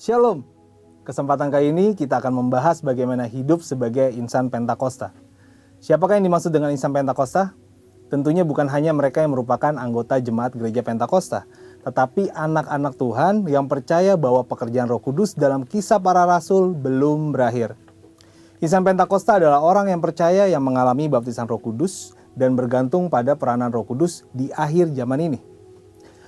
Shalom. Kesempatan kali ini kita akan membahas bagaimana hidup sebagai insan Pentakosta. Siapakah yang dimaksud dengan insan Pentakosta? Tentunya bukan hanya mereka yang merupakan anggota jemaat gereja Pentakosta, tetapi anak-anak Tuhan yang percaya bahwa pekerjaan Roh Kudus dalam Kisah Para Rasul belum berakhir. Insan Pentakosta adalah orang yang percaya yang mengalami baptisan Roh Kudus dan bergantung pada peranan Roh Kudus di akhir zaman ini.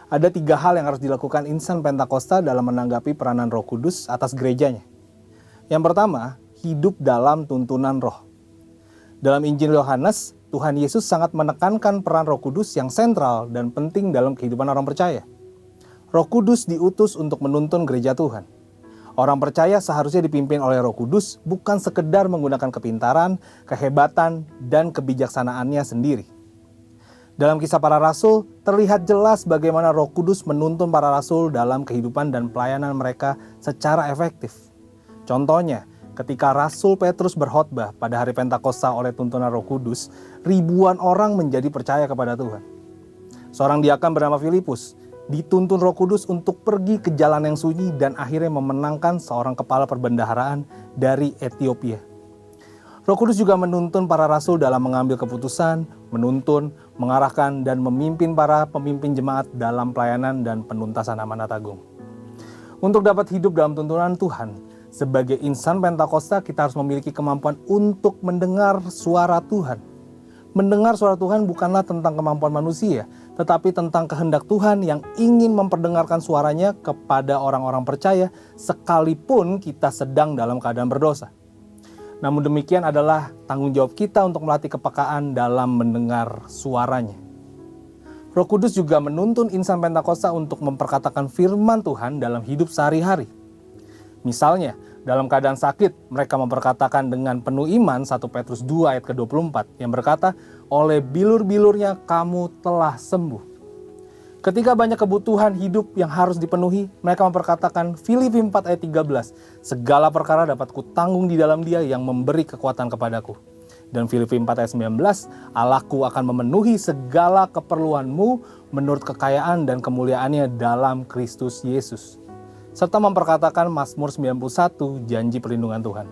Ada 3 hal yang harus dilakukan insan Pentakosta dalam menanggapi peranan Roh Kudus atas gerejanya. Yang pertama, hidup dalam tuntunan Roh. Dalam Injil Yohanes, Tuhan Yesus sangat menekankan peran Roh Kudus yang sentral dan penting dalam kehidupan orang percaya. Roh Kudus diutus untuk menuntun gereja Tuhan. Orang percaya seharusnya dipimpin oleh Roh Kudus bukan sekedar menggunakan kepintaran, kehebatan, dan kebijaksanaannya sendiri. Dalam Kisah Para Rasul, terlihat jelas bagaimana Roh Kudus menuntun para rasul dalam kehidupan dan pelayanan mereka secara efektif. Contohnya, ketika Rasul Petrus berkhotbah pada hari Pentakosta oleh tuntunan Roh Kudus, ribuan orang menjadi percaya kepada Tuhan. Seorang diakan bernama Filipus dituntun Roh Kudus untuk pergi ke jalan yang sunyi dan akhirnya memenangkan seorang kepala perbendaharaan dari Ethiopia. Roh Kudus juga menuntun para rasul dalam mengambil keputusan, menuntun, mengarahkan, dan memimpin para pemimpin jemaat dalam pelayanan dan penuntasan amanat agung. Untuk dapat hidup dalam tuntunan Tuhan, sebagai insan Pentakosta kita harus memiliki kemampuan untuk mendengar suara Tuhan. Mendengar suara Tuhan bukanlah tentang kemampuan manusia, tetapi tentang kehendak Tuhan yang ingin memperdengarkan suaranya kepada orang-orang percaya sekalipun kita sedang dalam keadaan berdosa. Namun demikian adalah tanggung jawab kita untuk melatih kepekaan dalam mendengar suaranya. Roh Kudus juga menuntun insan Pentakosta untuk memperkatakan firman Tuhan dalam hidup sehari-hari. Misalnya, dalam keadaan sakit, mereka memperkatakan dengan penuh iman 1 Petrus 2 ayat ke-24 yang berkata, oleh bilur-bilurnya kamu telah sembuh. Ketika banyak kebutuhan hidup yang harus dipenuhi, mereka memperkatakan Filipi 4 ayat 13, segala perkara dapat kutanggung di dalam Dia yang memberi kekuatan kepadaku. Dan Filipi 4 ayat 19, Allahku akan memenuhi segala keperluanmu menurut kekayaan dan kemuliaannya dalam Kristus Yesus. Serta memperkatakan Mazmur 91, janji perlindungan Tuhan.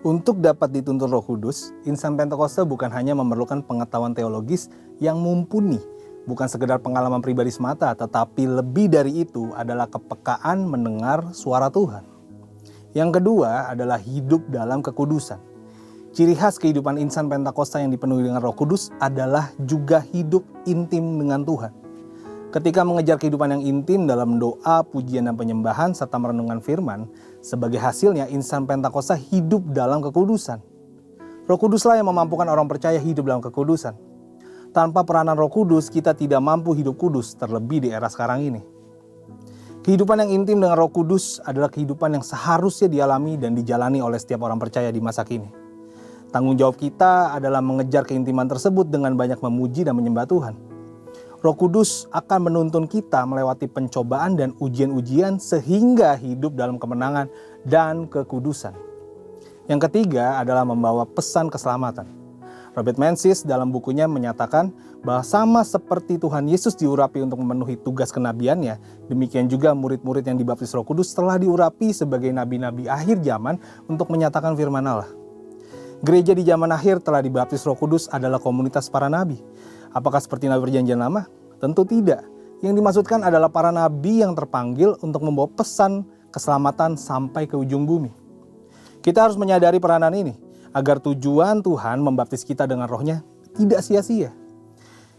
Untuk dapat dituntun Roh Kudus, insan Pentakosta bukan hanya memerlukan pengetahuan teologis yang mumpuni, bukan sekedar pengalaman pribadi semata, tetapi lebih dari itu adalah kepekaan mendengar suara Tuhan. Yang kedua adalah hidup dalam kekudusan. Ciri khas kehidupan insan Pentakosta yang dipenuhi dengan Roh Kudus adalah juga hidup intim dengan Tuhan. Ketika mengejar kehidupan yang intim dalam doa, pujian, dan penyembahan, serta merenungkan firman, sebagai hasilnya insan Pentakosta hidup dalam kekudusan. Roh Kuduslah yang memampukan orang percaya hidup dalam kekudusan. Tanpa peranan Roh Kudus, kita tidak mampu hidup kudus, terlebih di era sekarang ini. Kehidupan yang intim dengan Roh Kudus adalah kehidupan yang seharusnya dialami dan dijalani oleh setiap orang percaya di masa kini. Tanggung jawab kita adalah mengejar keintiman tersebut dengan banyak memuji dan menyembah Tuhan. Roh Kudus akan menuntun kita melewati pencobaan dan ujian-ujian sehingga hidup dalam kemenangan dan kekudusan. Yang ketiga adalah membawa pesan keselamatan. Robert Menzies dalam bukunya menyatakan bahwa sama seperti Tuhan Yesus diurapi untuk memenuhi tugas kenabiannya, demikian juga murid-murid yang dibaptis Roh Kudus telah diurapi sebagai nabi-nabi akhir zaman untuk menyatakan firman Allah. Gereja di zaman akhir telah dibaptis Roh Kudus adalah komunitas para nabi. Apakah seperti nabi perjanjian lama? Tentu tidak. Yang dimaksudkan adalah para nabi yang terpanggil untuk membawa pesan keselamatan sampai ke ujung bumi. Kita harus menyadari peranan ini, agar tujuan Tuhan membaptis kita dengan Roh-Nya tidak sia-sia.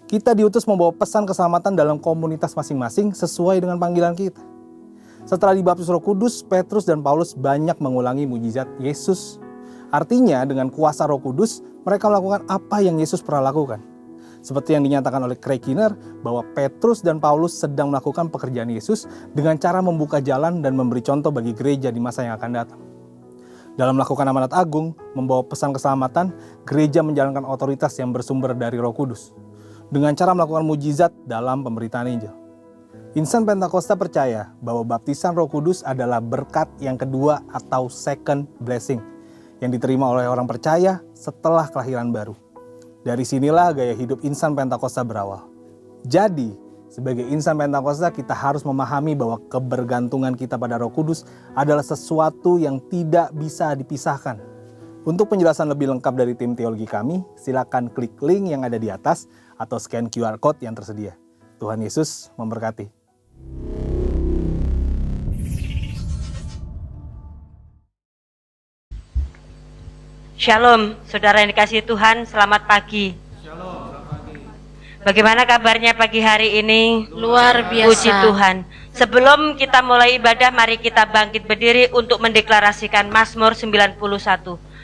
Kita diutus membawa pesan keselamatan dalam komunitas masing-masing sesuai dengan panggilan kita. Setelah dibaptis Roh Kudus, Petrus dan Paulus banyak mengulangi mujizat Yesus. Artinya dengan kuasa Roh Kudus, mereka melakukan apa yang Yesus pernah lakukan. Seperti yang dinyatakan oleh Craig Keener bahwa Petrus dan Paulus sedang melakukan pekerjaan Yesus dengan cara membuka jalan dan memberi contoh bagi gereja di masa yang akan datang. Dalam melakukan amanat agung, membawa pesan keselamatan, gereja menjalankan otoritas yang bersumber dari Roh Kudus. Dengan cara melakukan mujizat dalam pemberitaan Injil. Insan Pentakosta percaya bahwa baptisan Roh Kudus adalah berkat yang kedua atau second blessing yang diterima oleh orang percaya setelah kelahiran baru. Dari sinilah gaya hidup insan Pentakosta berawal. Jadi, Sebagai insan Pentakosta, kita harus memahami bahwa kebergantungan kita pada Roh Kudus adalah sesuatu yang tidak bisa dipisahkan. Untuk penjelasan lebih lengkap dari tim teologi kami, silakan klik link yang ada di atas atau scan QR Code yang tersedia. Tuhan Yesus memberkati. Shalom, saudara yang dikasihi Tuhan, selamat pagi. Shalom, selamat pagi. Bagaimana kabarnya pagi hari ini? Luar biasa. Puji Tuhan. Sebelum kita mulai ibadah, mari kita bangkit berdiri untuk mendeklarasikan Mazmur 91.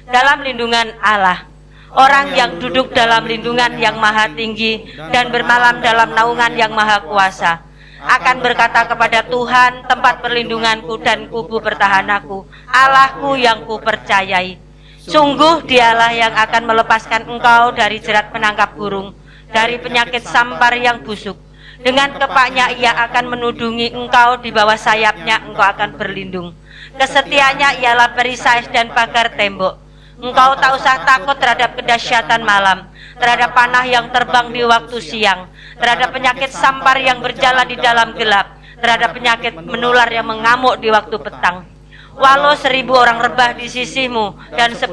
Dalam lindungan Allah, orang yang duduk dalam lindungan yang maha tinggi dan bermalam dalam naungan yang maha kuasa akan berkata kepada Tuhan, tempat perlindunganku dan kubu pertahananku, Allahku yang kupercayai. Sungguh dialah yang akan melepaskan engkau dari jerat penangkap burung, dari penyakit sampar yang busuk. Dengan kepaknya ia akan menudungi engkau, di bawah sayapnya engkau akan berlindung. Kesetiaannya ialah perisai dan pagar tembok. Engkau tak usah takut terhadap kedahsyatan malam, terhadap panah yang terbang di waktu siang, terhadap penyakit sampar yang berjalan di dalam gelap, terhadap penyakit menular yang mengamuk di waktu petang. Walau 1000 orang rebah di sisimu dan 10.000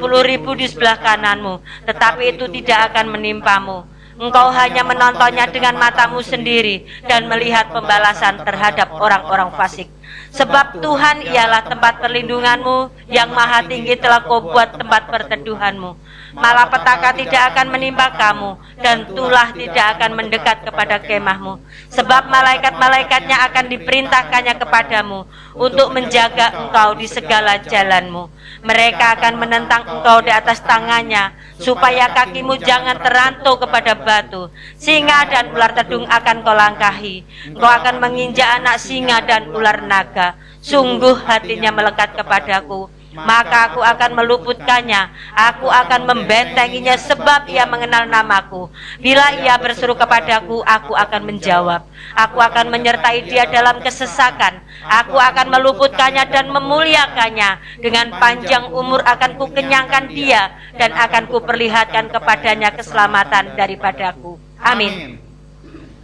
di sebelah kananmu, tetapi itu tidak akan menimpamu. Engkau hanya menontonnya dengan matamu sendiri dan melihat pembalasan terhadap orang-orang fasik. Sebab Tuhan ialah tempat perlindunganmu, yang maha tinggi telah kau buat tempat perteduhanmu. Malapetaka tidak akan menimpa kamu, dan tulah tidak akan mendekat kepada kemahmu. Sebab malaikat-malaikatnya akan diperintahkannya kepadamu untuk menjaga engkau di segala jalanmu. Mereka akan menentang engkau di atas tangannya, supaya kakimu jangan terantuk kepada batu. Singa dan ular tedung akan kau langkahi. Engkau akan menginjak anak singa dan ular naga. Sungguh hatinya melekat kepadaku, maka aku akan meluputkannya. Aku akan membentenginya, sebab ia mengenal namaku. Bila ia berseru kepadaku, aku akan menjawab. Aku akan menyertai dia dalam kesesakan. Aku akan meluputkannya dan memuliakannya. Dengan panjang umur akan kukenyangkan dia, dan akan kuperlihatkan kepadanya keselamatan daripadaku. Amin.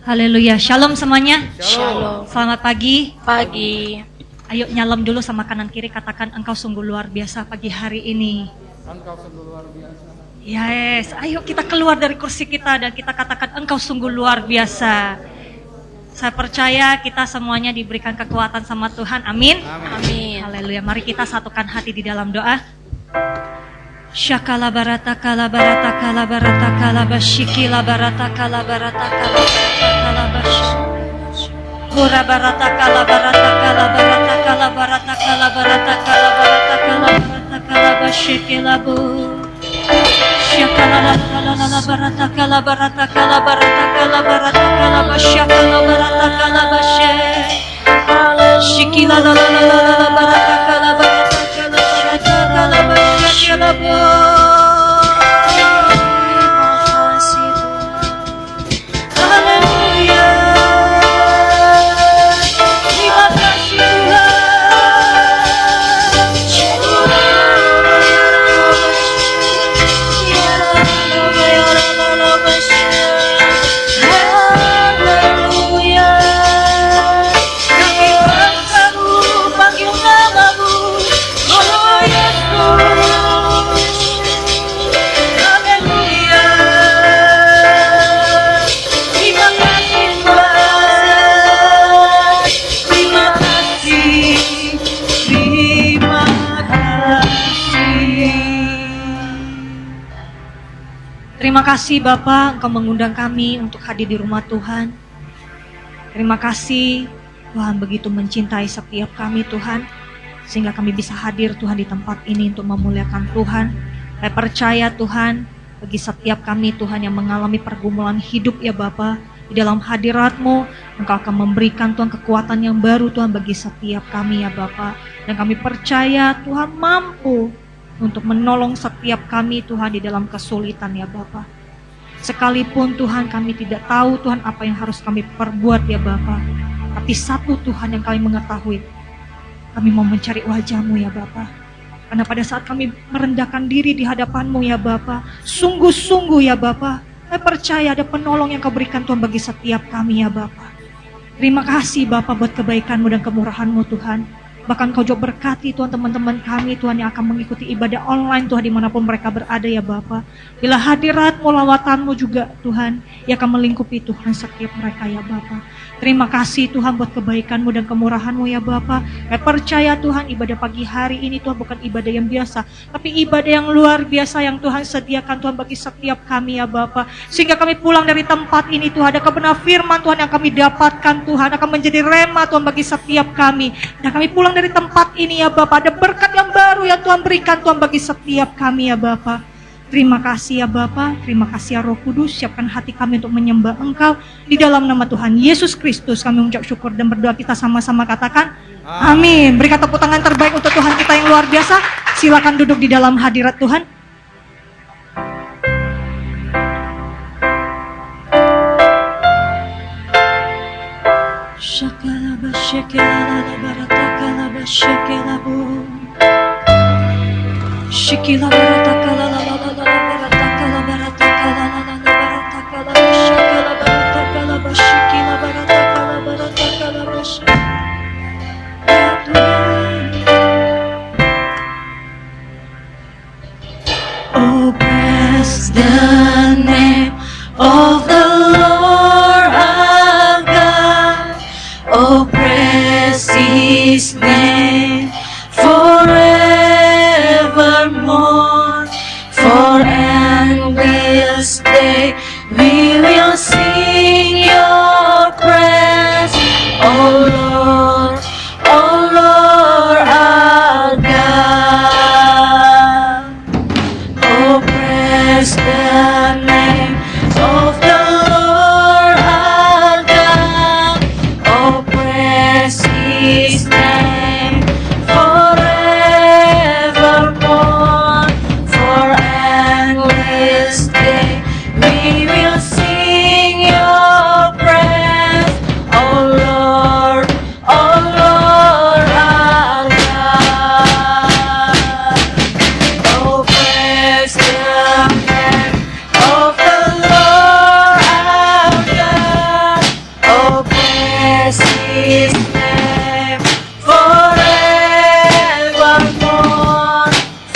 Haleluya. Shalom semuanya. Shalom. Selamat pagi. Pagi. Ayo nyalam dulu sama kanan kiri, katakan engkau sungguh luar biasa pagi hari ini. Engkau sungguh luar biasa. Yes, ayo kita keluar dari kursi kita dan kita katakan engkau sungguh luar biasa. Saya percaya kita semuanya diberikan kekuatan sama Tuhan. Amin. Amin. Haleluya. Mari kita satukan hati di dalam doa. Syakala barata kala barata kala barata kala basyiki la barata kala barata kala basyiki. Hura barata kala barata kala barata kala barata kala barata kala barata kala barata kala basyiki labu. Syakala la la la la barata kala barata kala barata kala barata kala basyakala barata kala basyik. Syiki la la la la la barata kala barata kala barata kala basyiki labu. Terima kasih Bapak, Engkau mengundang kami untuk hadir di rumah Tuhan. Terima kasih Tuhan begitu mencintai setiap kami Tuhan, sehingga kami bisa hadir Tuhan di tempat ini untuk memuliakan Tuhan. Saya percaya Tuhan, bagi setiap kami Tuhan yang mengalami pergumulan hidup ya Bapak, di dalam hadirat-Mu, Engkau akan memberikan Tuhan kekuatan yang baru Tuhan bagi setiap kami ya Bapak. Dan kami percaya Tuhan mampu untuk menolong setiap kami Tuhan di dalam kesulitan ya Bapa. Sekalipun Tuhan kami tidak tahu Tuhan apa yang harus kami perbuat ya Bapa, tapi satu Tuhan yang kami mengetahui, kami mau mencari wajah-Mu ya Bapa. Karena pada saat kami merendahkan diri di hadapan-Mu ya Bapa, sungguh-sungguh ya Bapa, saya percaya ada penolong yang Kau berikan Tuhan bagi setiap kami ya Bapa. Terima kasih Bapak buat kebaikan-Mu dan kemurahan-Mu Tuhan. Bahkan Kau juga berkati Tuhan teman-teman kami Tuhan yang akan mengikuti ibadah online Tuhan dimanapun mereka berada ya Bapak. Bila hadirat-Mu, lawatan-Mu juga Tuhan yang akan melingkupi Tuhan setiap mereka ya Bapak. Terima kasih Tuhan buat kebaikan-Mu dan kemurahan-Mu ya Bapak. Kami percaya Tuhan ibadah pagi hari ini Tuhan bukan ibadah yang biasa, tapi ibadah yang luar biasa yang Tuhan sediakan Tuhan bagi setiap kami ya Bapak. Sehingga kami pulang dari tempat ini Tuhan, ada kebenaran firman Tuhan yang kami dapatkan Tuhan, akan menjadi rema Tuhan bagi setiap kami. Dan kami pulang dari tempat ini ya Bapak, ada berkat yang baru yang Tuhan berikan Tuhan bagi setiap kami ya Bapak. Terima kasih ya Bapa, terima kasih ya Roh Kudus, siapkan hati kami untuk menyembah Engkau. Di dalam nama Tuhan Yesus Kristus kami mengucap syukur dan berdoa, kita sama-sama katakan amin. Berikan tepuk tangan terbaik untuk Tuhan kita yang luar biasa. Silakan duduk di dalam hadirat Tuhan. Shakalaba shekelala baratakalaba shekelabu. Shikila baratakala la la la la baratakala baratakala la la la baratakala shakala baratakala bashikila baratakala baratakala bash. Ya Tuhan. Oh, bless the name of the Lord our God. Oh, bless His name forevermore. For endless day we will sing Your praise, oh Lord our God. Oh, bless the name of the Lord our God. Oh, bless His name forevermore. For endless day we will sing Your praise, oh Lord our God. Oh, bless the name of the Lord our God. Oh, bless His name forevermore.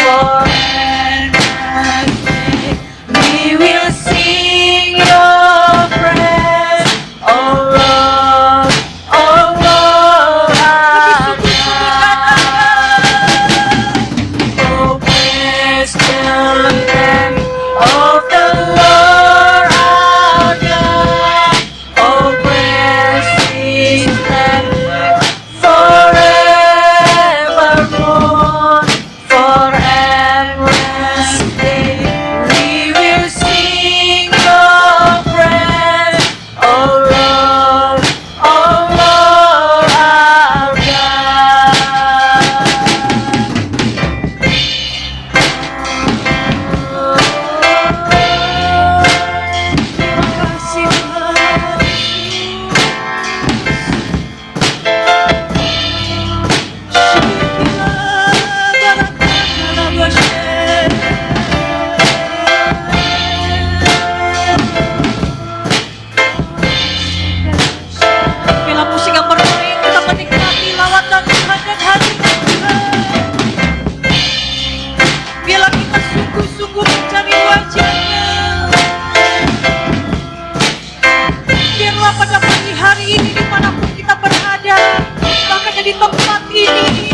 For endless day we will sing Your praise, oh Lord our God. Oh, bless the name of the Lord our God. Oh, bless His name forevermore. For endless day we will sing Your praise, oh Lord our God. Bila musik yang bermain, kita menikmati lawatan Tuhan dan hadirat Tuhan. Bila kita sungguh-sungguh mencari wajah-Nya. Biarlah pada pagi hari ini dimanapun kita berada, bahkan di tempat ini,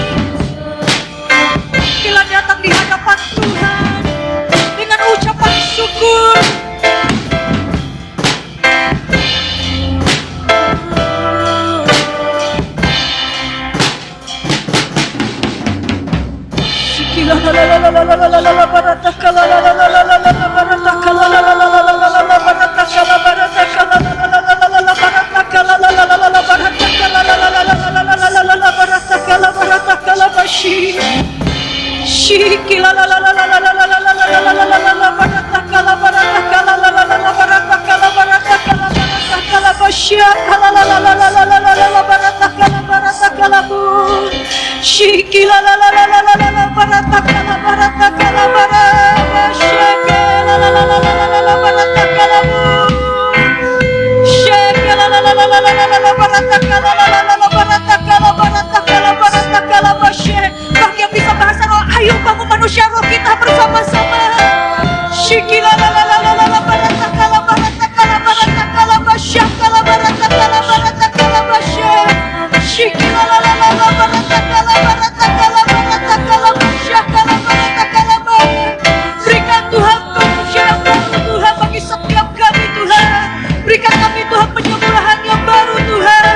bila datang di hadapan Tuhan dengan ucapan syukur, Shake Bagi yang bisa bahasa roh, ayo bangun manusia roh kita bersama-sama. Berikan Tuhan pemujian baru Tuhan bagi setiap kami Tuhan. Berikan kami Tuhan penyembuhan yang baru Tuhan.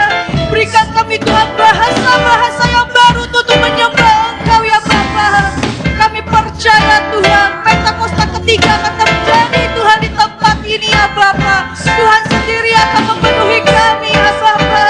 Berikan kami Tuhan bahasa-bahasa yang baru untuk menyembah Engkau ya Bapa. Kami percaya Tuhan Pentakosta ketiga akan terjadi Tuhan di tempat ini ya Bapa. Tuhan sendiri akan memenuhi kami ya Bapa.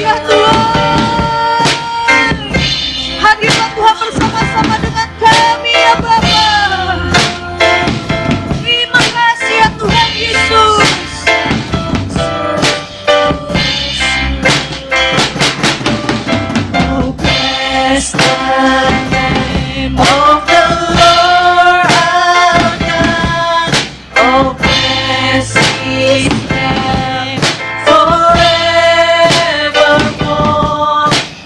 Ya Tuhan, hadirlah Tuhan bersama-sama dengan kami ya Bapa. Terima kasih ya Tuhan Yesus. Oh, bless the name of the Lord our God. Oh, bless His name forevermore.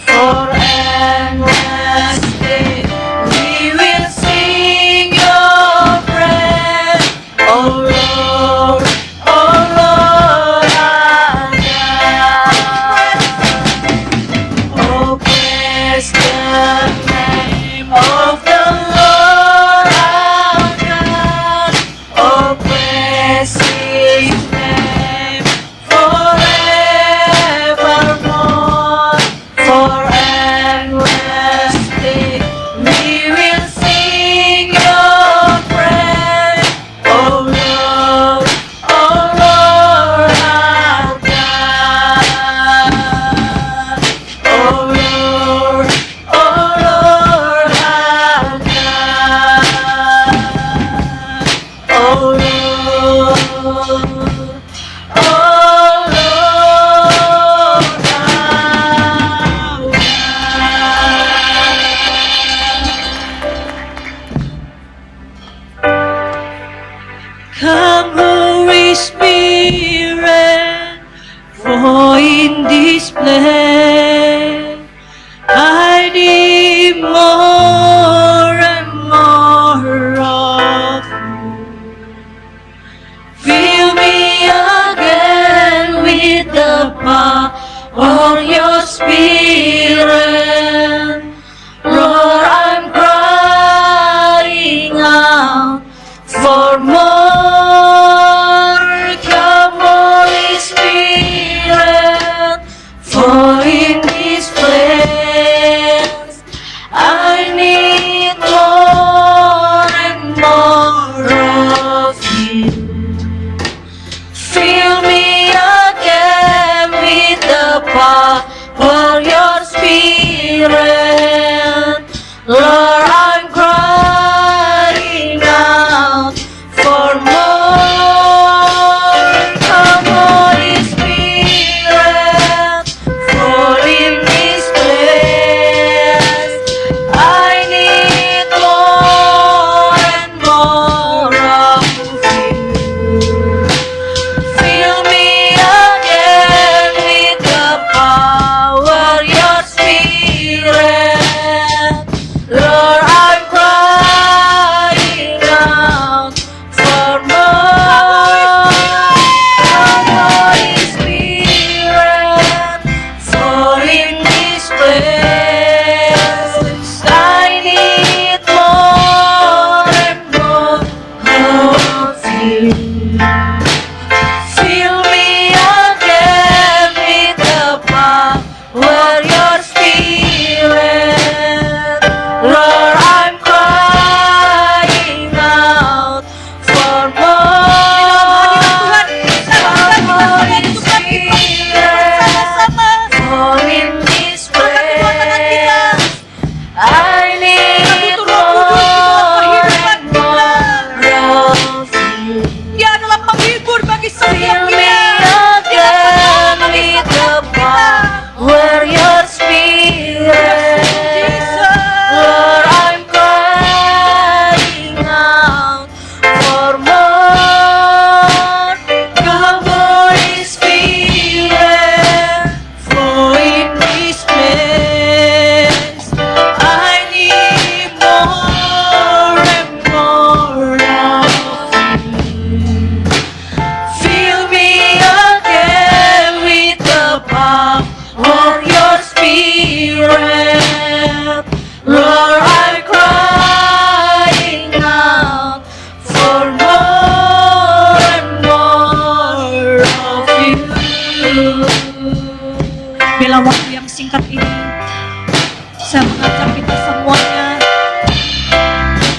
For endless day we will sing Your praise. Oh Lord our God. Oh, bless the name of the Lord our God. Oh, bless His name forevermore. For endless day we will sing Your praise. Oh Lord our God. Oh Lord our God. Oh Lord, come, Holy Spirit, for in this place I need more and more of You. Fill me again with the power of Your Spirit. Lord, I'm crying out for more. Come, Holy Spirit, for in this place I need more and more of You. Fill me again with the power of Your Spirit. Lord, I'm crying out for more. Come, Holy Spirit, for in this place I need more and more of You. Fill me again with the power of Your Spirit. Lord, Lord, I'm crying out for more and more of you. Bila waktu yang singkat ini, saya mengajak kita semuanya,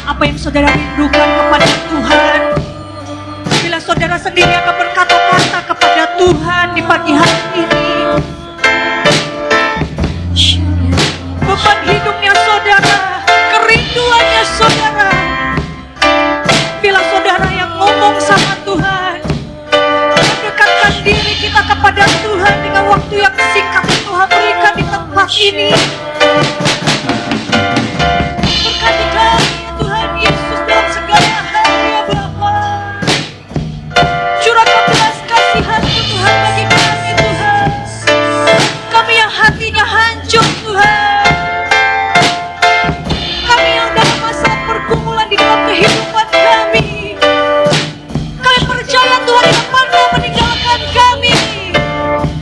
apa yang saudara rindukan kepada Tuhan. Bila saudara sendiri akan berkata-kata kepada Tuhan di pagi hari ini, beban hidupnya saudara, kerinduannya saudara, bila saudara yang ngomong sama Tuhan, mendekatkan diri kita kepada Tuhan dengan waktu yang singkat yang Tuhan berikan di tempat ini. Berkati kami ya Tuhan Yesus dalam segala hal ya Bapa. Curahkan belas kasihan-Mu Tuhan bagi kami Tuhan. Kami yang hatinya hancur Tuhan. Kami yang dalam masa pergumulan di dalam kehidupan kami. Kami percaya Tuhan tidak pernah meninggalkan kami.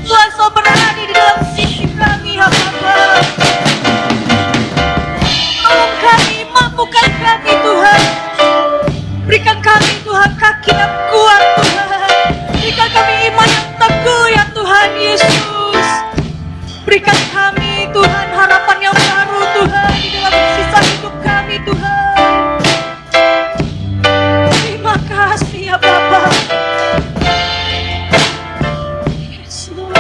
Tuhan selalu berada di dalam sisi kami ya Bapa. Tolong kami, mampukan kami Tuhan. Berikan kami Tuhan kaki yang kuat Tuhan. Berikan kami iman yang teguh ya Tuhan Yesus. Berikan kami Tuhan harapan yang baru Tuhan di dalam sisa hidup kami Tuhan. Terima kasih ya Bapa. Yes Lord.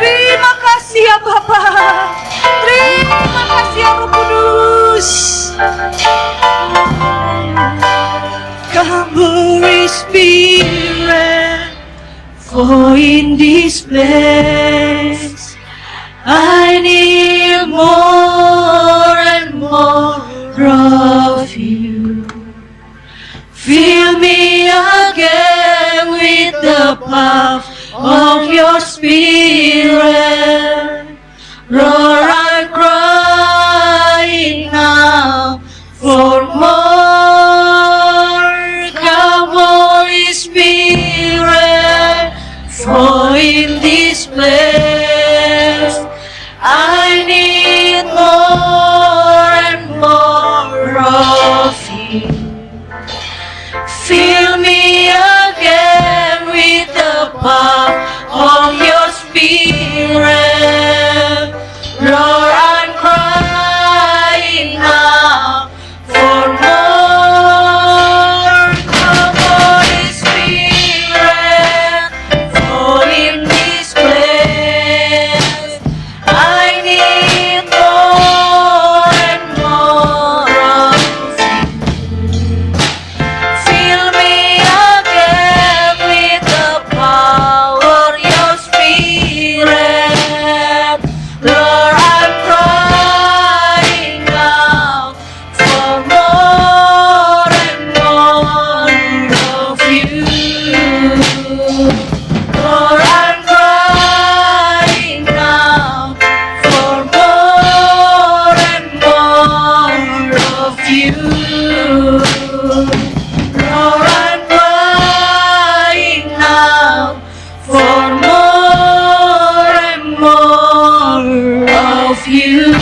Terima kasih ya Bapa. Terima kasih ya Roh Kudus. Come Holy Spirit, for in this place I need more and more of you. Fill me again with the power of your Spirit. Lord, I'm crying now for more. Come Holy Spirit, for in this place I need more and more of you. Fill me again with the power of your Spirit. Lord, I'm crying now for more. Come Holy Spirit, for in this place I need more and more of you. Fill me again with the power of your Spirit. Lord, I'm crying out for more and more of you. Lord, I'm crying out for more and more of you. Lord, I'm crying now for more and more of you.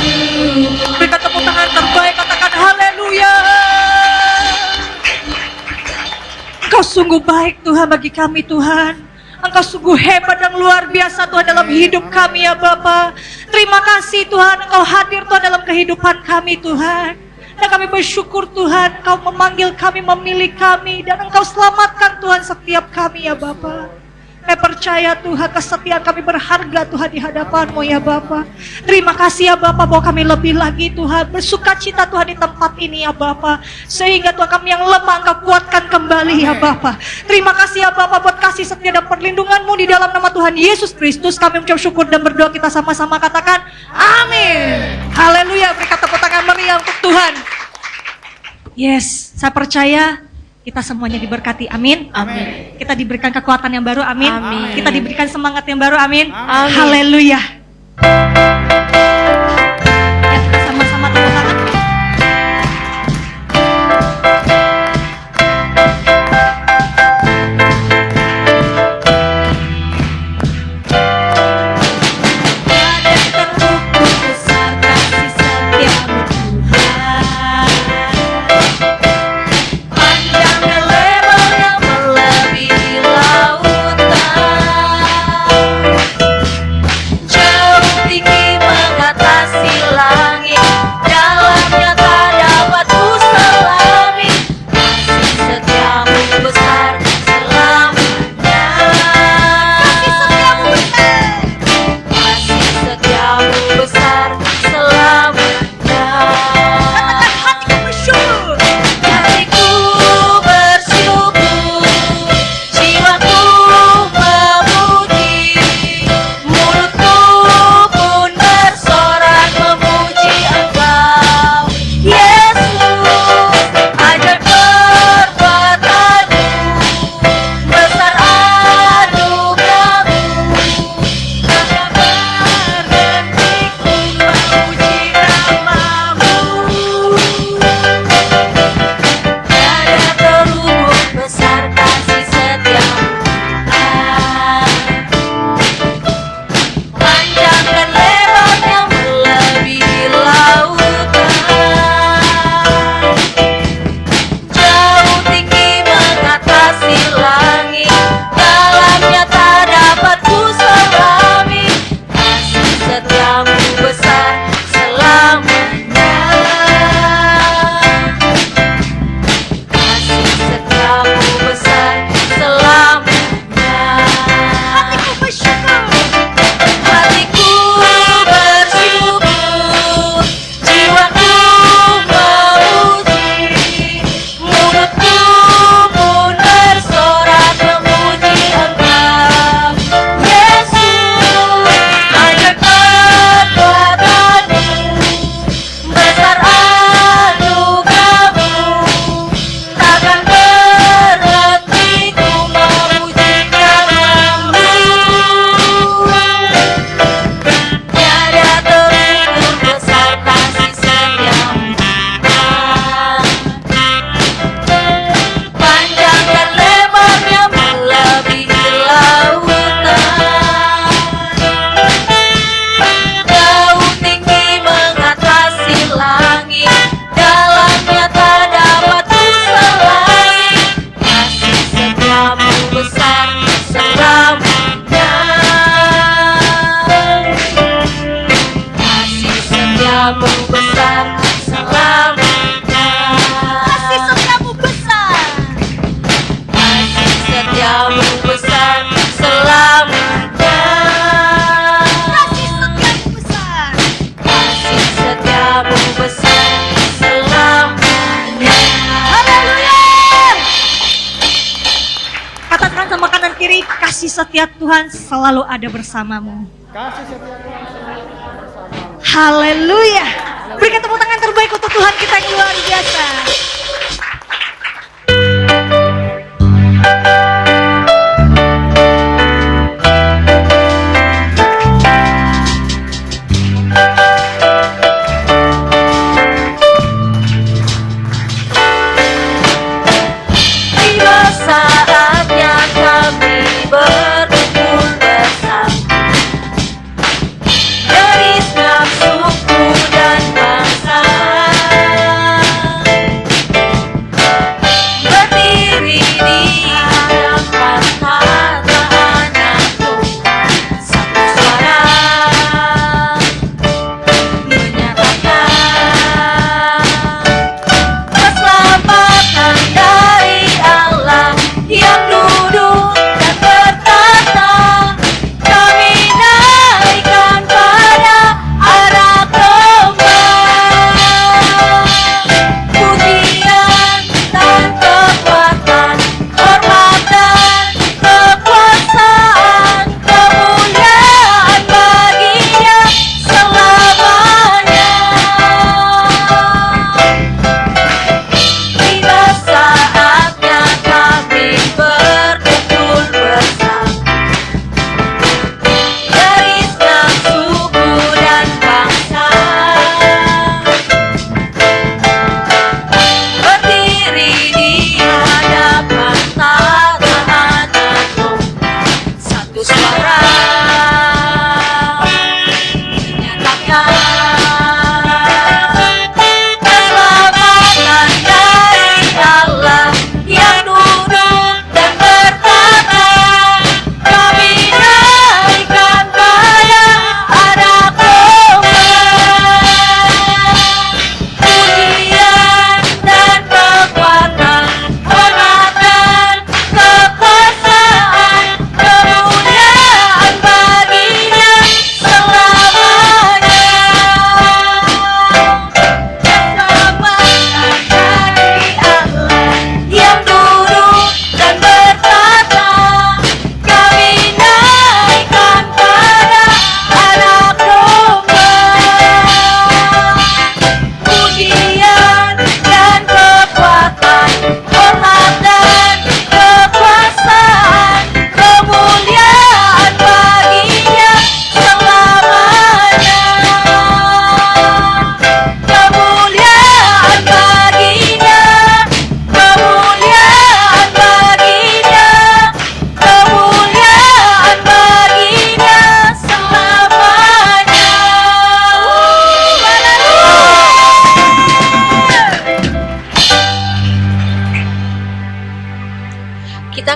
Berikan tepuk tangan terbaik, katakan haleluya. Engkau sungguh baik Tuhan bagi kami Tuhan. Engkau sungguh hebat dan luar biasa Tuhan dalam hidup kami ya Bapa. Terima kasih Tuhan Engkau hadir Tuhan dalam kehidupan kami Tuhan. Dan kami bersyukur Tuhan Engkau memanggil kami, memilih kami, dan Engkau selamatkan Tuhan setiap kami ya Bapa. Kami percaya Tuhan kesetiaan kami berharga Tuhan di hadapan-Mu ya Bapa. Terima kasih ya Bapa bahwa kami lebih lagi Tuhan bersuka cita Tuhan di tempat ini ya Bapa. Sehingga Tuhan kami yang lemah Engkau kuatkan kembali ya Bapa. Terima kasih ya Bapa buat kasih setia dan perlindungan-Mu di dalam nama Tuhan Yesus Kristus. Kami mengucap syukur dan berdoa, kita sama-sama katakan amin. Haleluya, berikan tepuk tangan meriah untuk Tuhan. Yes, saya percaya kita semuanya diberkati, amin. Amin. Kita diberikan kekuatan yang baru, amin. Amin. Kita diberikan semangat yang baru, amin. Amin. Haleluya. Ya, kita sama-sama tepuk tangan. Tiada terukur besar kasih setiamu Tuhan. Panjang dan lebarnya melebihi lautan. Jauh tinggi mengatasi langit, dalamnya tak dapat ku selami. Kasih setiamu besar selamanya. Kasih setiamu besar selamanya. Hatiku bersyukur, jiwaku memuji, mulutku pun bersorak memuji Engkau, Yesus. Ajaib perbuatanmu, besar anugerahmu, tak berhentiku memuji namamu. Tiada terukur besar kasih setiamu, panjang dan lebarnya melebihi lautan. Jauh tinggi mengatasi langit, dalamnya tak dapat ku selami. Kasih setiamu besar selamanya. Kasih setiamu besar selamanya. Hatiku bersyukur, jiwaku memuji, mulutku pun bersorak memuji Engkau, Yesus. Ajaib perbuatanmu, besar anugerahmu, takkan berhenti ku memuji namamu. Tiada terukur besar kasih setiamu, panjang dan lebarnya melebihi lautan. Jauh tinggi mengatasi langit, dalamnya tak dapat ku selami. Kasih setiamu besar selamanya. Kasih setiamu besar selamanya. Kasih setiamu besar. Kasih setiamu besar selamanya. Kasih setiamu besar. Kasih setiamu besar selamanya. Haleluya. Katakan sama kanan kiri, kasih setia Tuhan selalu ada bersamamu. Haleluya. Berikan tepuk tangan terbaik untuk Tuhan kita yang luar biasa. Tiba saatnya kami berkumpul bersama dari setiap suku dan bangsa.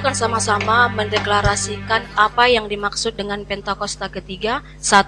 akan sama-sama mendeklarasikan apa yang dimaksud dengan Pentakosta ketiga. 1.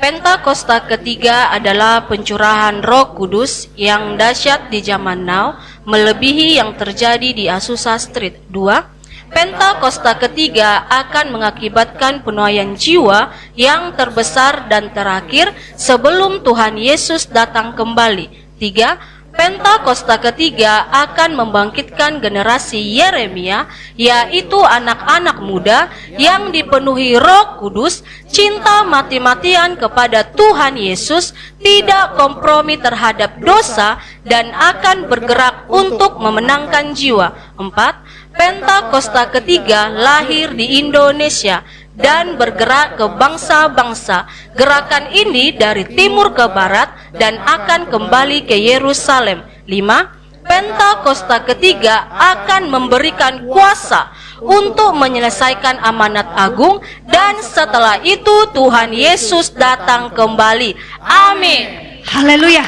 Pentakosta ketiga adalah pencurahan Roh Kudus yang dahsyat di zaman now, melebihi yang terjadi di Azusa Street. 2. Pentakosta ketiga akan mengakibatkan penuaian jiwa yang terbesar dan terakhir sebelum Tuhan Yesus datang kembali. 3. Pentakosta ketiga akan membangkitkan generasi Yeremia, yaitu anak-anak muda yang dipenuhi Roh Kudus, cinta mati-matian kepada Tuhan Yesus, tidak kompromi terhadap dosa, dan akan bergerak untuk memenangkan jiwa. 4. Pentakosta ketiga lahir di Indonesia dan bergerak ke bangsa-bangsa. Gerakan ini dari timur ke barat dan akan kembali ke Yerusalem. 5. Pentakosta ketiga akan memberikan kuasa untuk menyelesaikan amanat agung, dan setelah itu Tuhan Yesus datang kembali. Amin. Haleluya.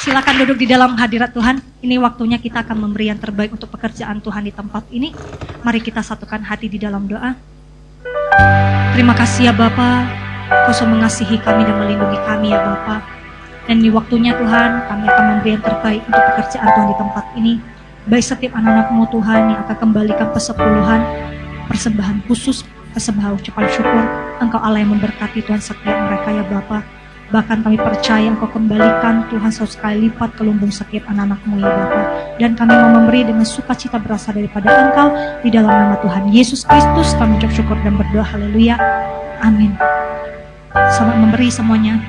Silakan duduk di dalam hadirat Tuhan. Ini waktunya kita akan memberi yang terbaik untuk pekerjaan Tuhan di tempat ini. Mari kita satukan hati di dalam doa. Terima kasih ya Bapa, Kau sudah mengasihi kami dan melindungi kami ya Bapa. Dan di waktunya Tuhan, kami akan memberi yang terbaik untuk pekerjaan Tuhan di tempat ini. Baik setiap anak-anak-Mu Tuhan yang akan kembalikan persepuluhan, persembahan khusus, persembahan ucapan syukur. Engkau Allah yang memberkati Tuhan setiap mereka ya Bapa. Bahkan kami percaya Engkau kembalikan Tuhan 100 kali lipat ke lumbung setiap anak-anak-Mu ya Bapa. Dan kami mau memberi dengan sukacita berasal daripada Engkau. Di dalam nama Tuhan Yesus Kristus kami ucap syukur dan berdoa. Haleluya. Amin. Selamat memberi semuanya.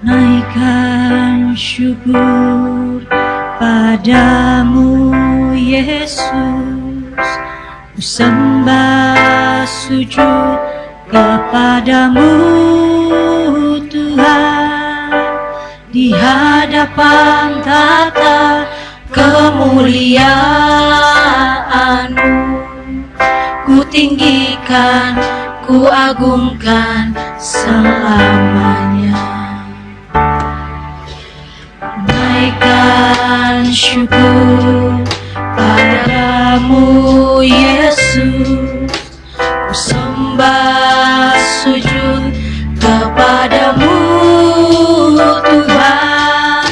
Naikkan syukur padamu Yesus, ku sembah sujud kepadamu Tuhan, di hadapan tata kemuliaan-Mu, ku tinggikan, ku agungkan selamanya. Naikkan syukur padamu Yesus, ku sembah sujud kepadamu Tuhan,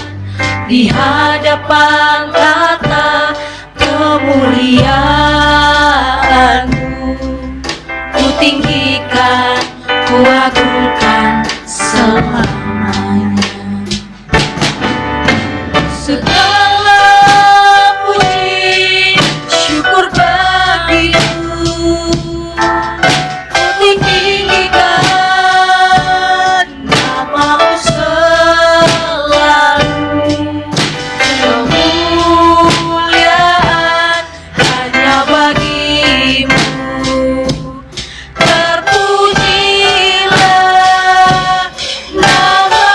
di hadapan tata kemuliaan-Mu, ku tinggikan, ku agungkan selamanya. Segala puji syukur bagimu, tinggikan nama-Mu selalu. Kemuliaan hanya bagi-Mu, terpujilah nama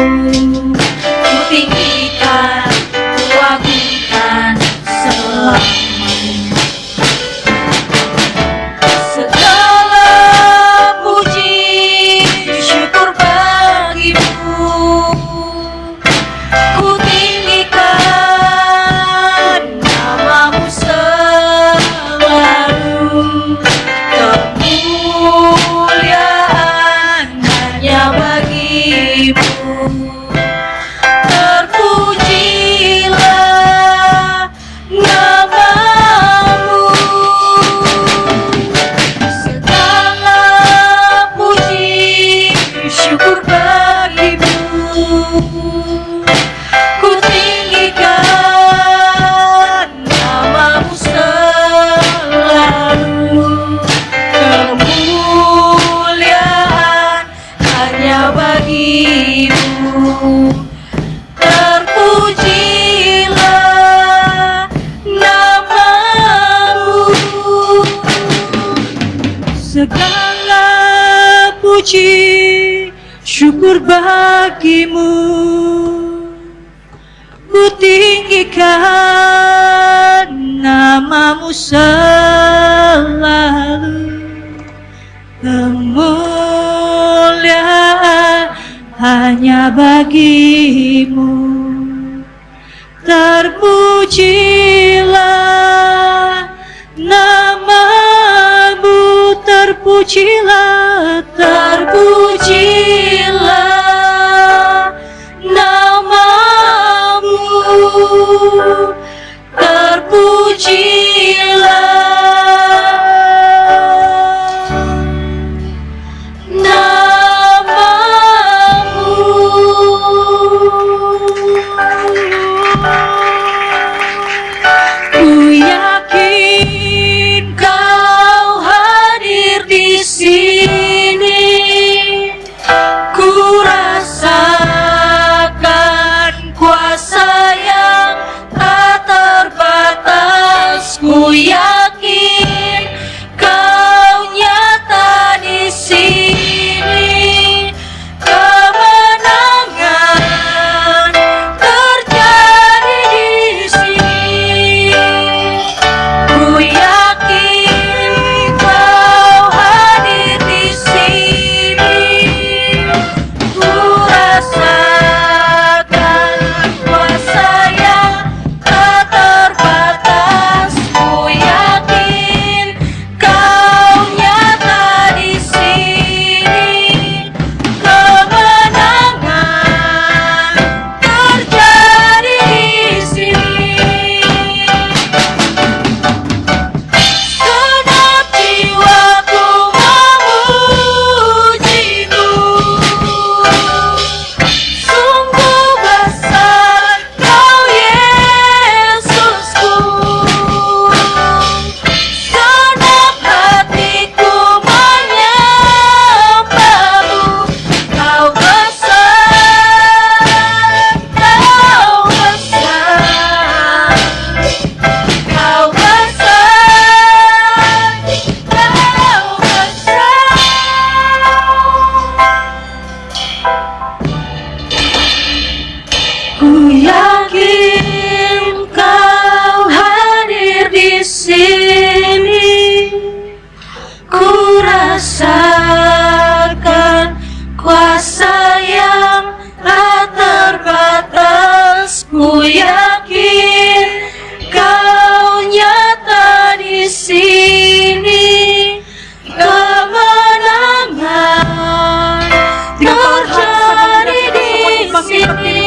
ku tinggikan, ku agungkan selamanya. Segala puji syukur bagimu, ku tinggikan namamu selalu. Kemuliaan hanya bagimu, terpujilah namamu. Segala puji syukur bagimu, ku tinggikan namamu selalu. Kemuliaan hanya bagimu, terpujilah namamu. Segala puji syukur bagimu, ku tinggikan namamu selalu. Kemuliaan hanya bagimu, terpujilah namamu, terpujilah, terpujilah namamu, terpujilah namamu. Ku yakin kau hadir di sini, ku rasakan kuasa yang tak terbatas. Ku yakin kau nyata di sini, kemenangan terjadi di sini. Ku yakin kau hadir di sini, ku rasakan kuasa yang tak terbatas. Ku yakin kau nyata di sini, kemenangan terjadi di sini. Genap jiwaku memujimu, sungguh besar kau Yesusku. Genap hatiku menyembahmu, kau besar, kau besar, kau besar, kau besar. Ku yakin kau hadir di sini, ku rasakan kuasa yang tak terbatas. Ku yakin kau nyata di sini, kemenangan terjadi di sini.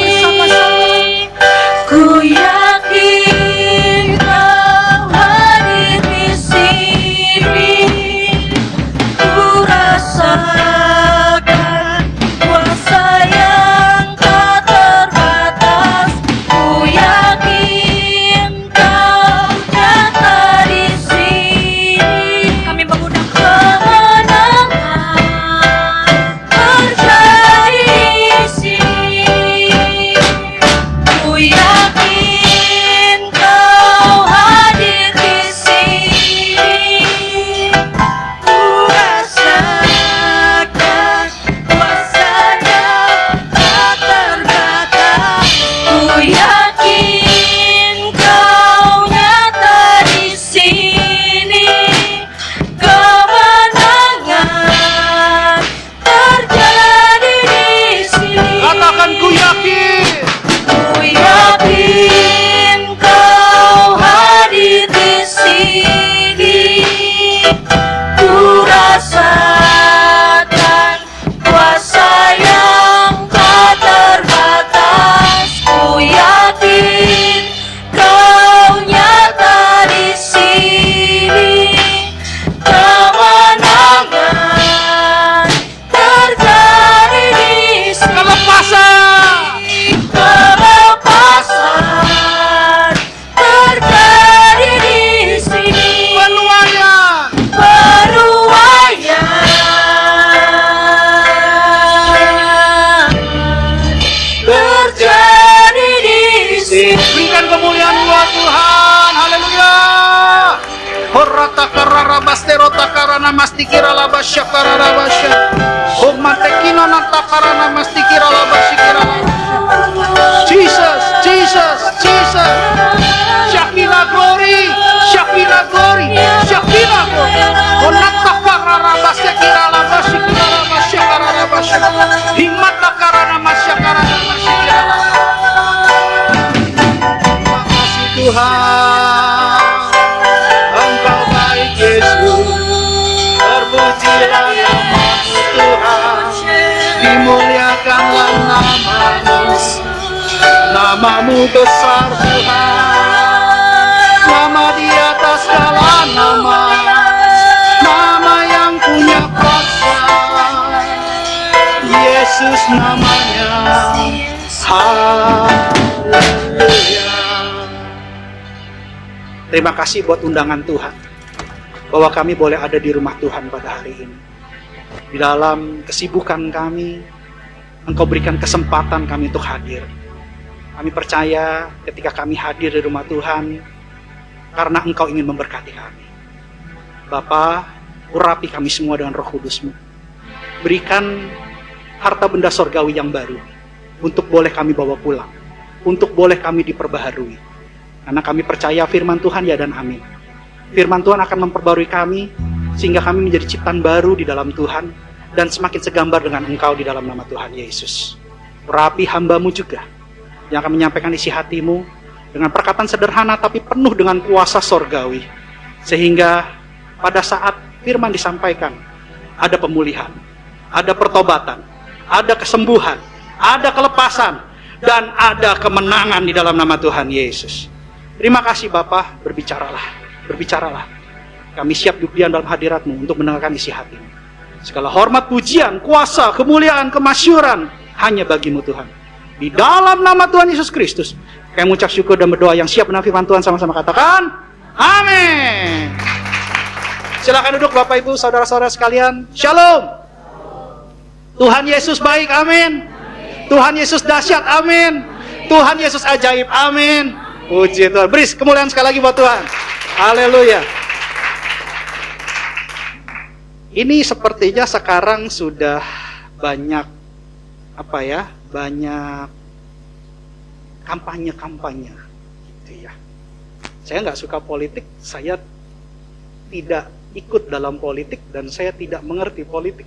Berikan kemuliaan buat Tuhan. Haleluya. Horata karara bastero takarana mastikira labasya karara basya. Homatekino natakarana mastikira labasikira labasya. Jesus, Jesus, Jesus. Shakina glory, Shakina glory, Shakina glory. Honatakarara basikira labasikira labasya karara basya. Himatakarana masya karara basikira labasya. Tuhan, Engkau baik Yesus, terpujilah nama-Mu Tuhan, dimuliakanlah nama-Mu, nama-Mu besar Tuhan, nama di atas segala nama, nama yang punya kuasa, Yesus namanya, haleluya. Terima kasih buat undangan Tuhan, bahwa kami boleh ada di rumah Tuhan pada hari ini. Di dalam kesibukan kami, Engkau berikan kesempatan kami untuk hadir. Kami percaya ketika kami hadir di rumah Tuhan, karena Engkau ingin memberkati kami. Bapa, urapi kami semua dengan Roh Kudus-Mu. Berikan harta benda sorgawi yang baru, untuk boleh kami bawa pulang, untuk boleh kami diperbaharui. Karena kami percaya firman Tuhan ya dan amin. Firman Tuhan akan memperbarui kami, sehingga kami menjadi ciptaan baru di dalam Tuhan, dan semakin segambar dengan Engkau di dalam nama Tuhan Yesus. Urapi hamba-Mu juga, yang akan menyampaikan isi hati-Mu, dengan perkataan sederhana tapi penuh dengan kuasa sorgawi. Sehingga pada saat firman disampaikan, ada pemulihan, ada pertobatan, ada kesembuhan, ada kelepasan, dan ada kemenangan di dalam nama Tuhan Yesus. Terima kasih Bapa, berbicaralah. Kami siap duduk diam dalam hadirat-Mu untuk mendengarkan isi hati-Mu. Segala hormat, pujian, kuasa, kemuliaan, kemasyuran hanya bagi-Mu Tuhan. Di dalam nama Tuhan Yesus Kristus, kami mengucap syukur dan berdoa. Yang siap menaati firman Tuhan sama-sama katakan, amin. Silakan duduk Bapak Ibu, saudara-saudara sekalian. Shalom. Tuhan Yesus baik, amin. Tuhan Yesus dahsyat, amin. Tuhan Yesus ajaib, amin. Puji Tuhan. Beri kemuliaan sekali lagi buat Tuhan. Haleluya. Ini sepertinya sekarang sudah banyak banyak kampanye gitu ya. Saya nggak suka politik, saya tidak ikut dalam politik, dan saya tidak mengerti politik.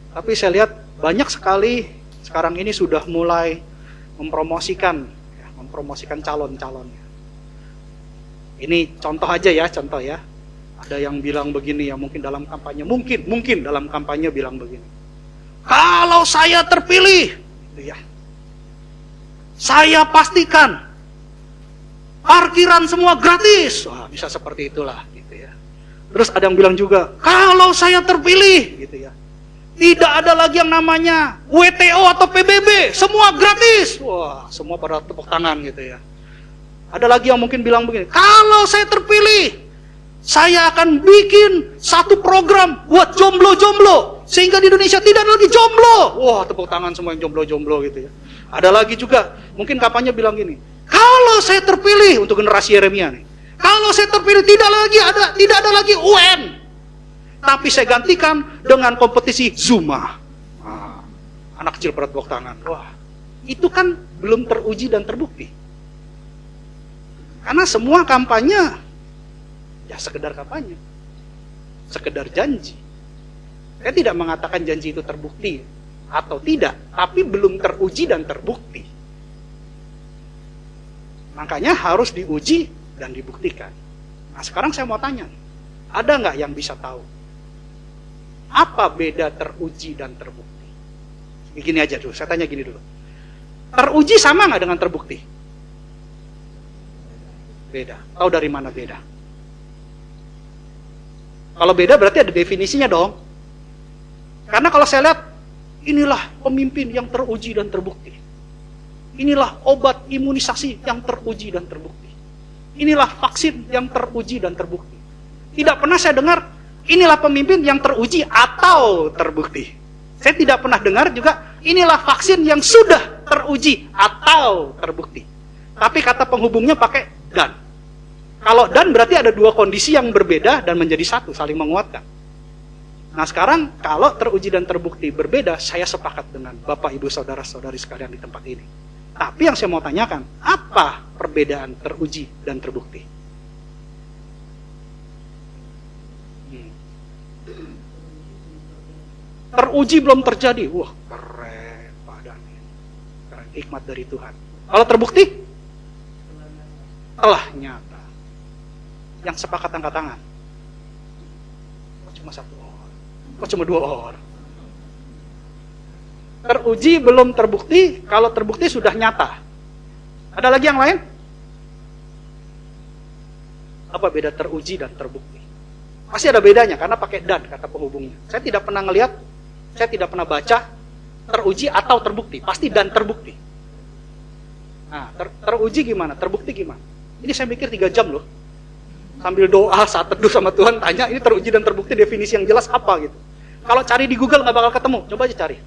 Tapi saya lihat banyak sekali sekarang ini sudah mulai mempromosikan calon-calonnya. Ini contoh aja ya, Ada yang bilang begini ya, mungkin dalam kampanye bilang begini. Kalau saya terpilih, gitu ya, saya pastikan parkiran semua gratis. Wah, bisa seperti itulah, gitu ya. Terus ada yang bilang juga, kalau saya terpilih, gitu ya, tidak ada lagi yang namanya WTO atau PBB, semua gratis. Wah, semua pada tepuk tangan gitu ya. Ada lagi yang mungkin bilang begini, kalau saya terpilih, saya akan bikin satu program buat jomblo-jomblo, sehingga di Indonesia tidak ada lagi jomblo. Wah, tepuk tangan semua yang jomblo-jomblo gitu ya. Ada lagi juga, mungkin kampanye bilang gini, kalau saya terpilih, untuk generasi Yeremia nih, kalau saya terpilih tidak ada lagi UN, tapi saya gantikan dengan kompetisi Zumba. Anak kecil pada tepuk tangan. Wah, itu kan belum teruji dan terbukti. Karena semua kampanye, ya sekedar kampanye, sekedar janji. Saya tidak mengatakan janji itu terbukti atau tidak, tapi belum teruji dan terbukti. Makanya harus diuji dan dibuktikan. Nah, sekarang saya mau tanya, ada nggak yang bisa tahu apa beda teruji dan terbukti? Gini aja dulu, saya tanya gini dulu. Teruji sama nggak dengan terbukti? Beda. Tahu dari mana beda? Kalau beda berarti ada definisinya dong. Karena kalau saya lihat, inilah pemimpin yang teruji dan terbukti. Inilah obat imunisasi yang teruji dan terbukti. Inilah vaksin yang teruji dan terbukti. Tidak pernah saya dengar, inilah pemimpin yang teruji atau terbukti. Saya tidak pernah dengar juga, inilah vaksin yang sudah teruji atau terbukti. tapi kata penghubungnya pakai dan. Kalau dan berarti ada dua kondisi yang berbeda dan menjadi satu, saling menguatkan. Nah sekarang kalau teruji dan terbukti berbeda, saya sepakat dengan Bapak, Ibu, Saudara-saudari sekalian di tempat ini. Tapi yang saya mau tanyakan, apa perbedaan teruji dan terbukti? Teruji belum terjadi. Wah, keren Pak Dani. Keren, hikmat dari Tuhan. Kalau terbukti, telah nyata. Yang sepakat angkat tangan. Kok cuma satu orang? Kok cuma dua orang? Teruji belum terbukti, kalau terbukti sudah nyata. Ada lagi yang lain? Apa beda teruji dan terbukti? Pasti ada bedanya, karena pakai dan kata penghubungnya. Saya tidak pernah ngelihat, saya tidak pernah baca teruji atau terbukti. Pasti dan terbukti. Nah, teruji gimana? Terbukti gimana? Ini saya mikir 3 jam loh. Sambil doa saat teduh sama Tuhan, tanya ini teruji dan terbukti definisi yang jelas apa gitu. Kalau cari di Google nggak bakal ketemu, coba aja cari.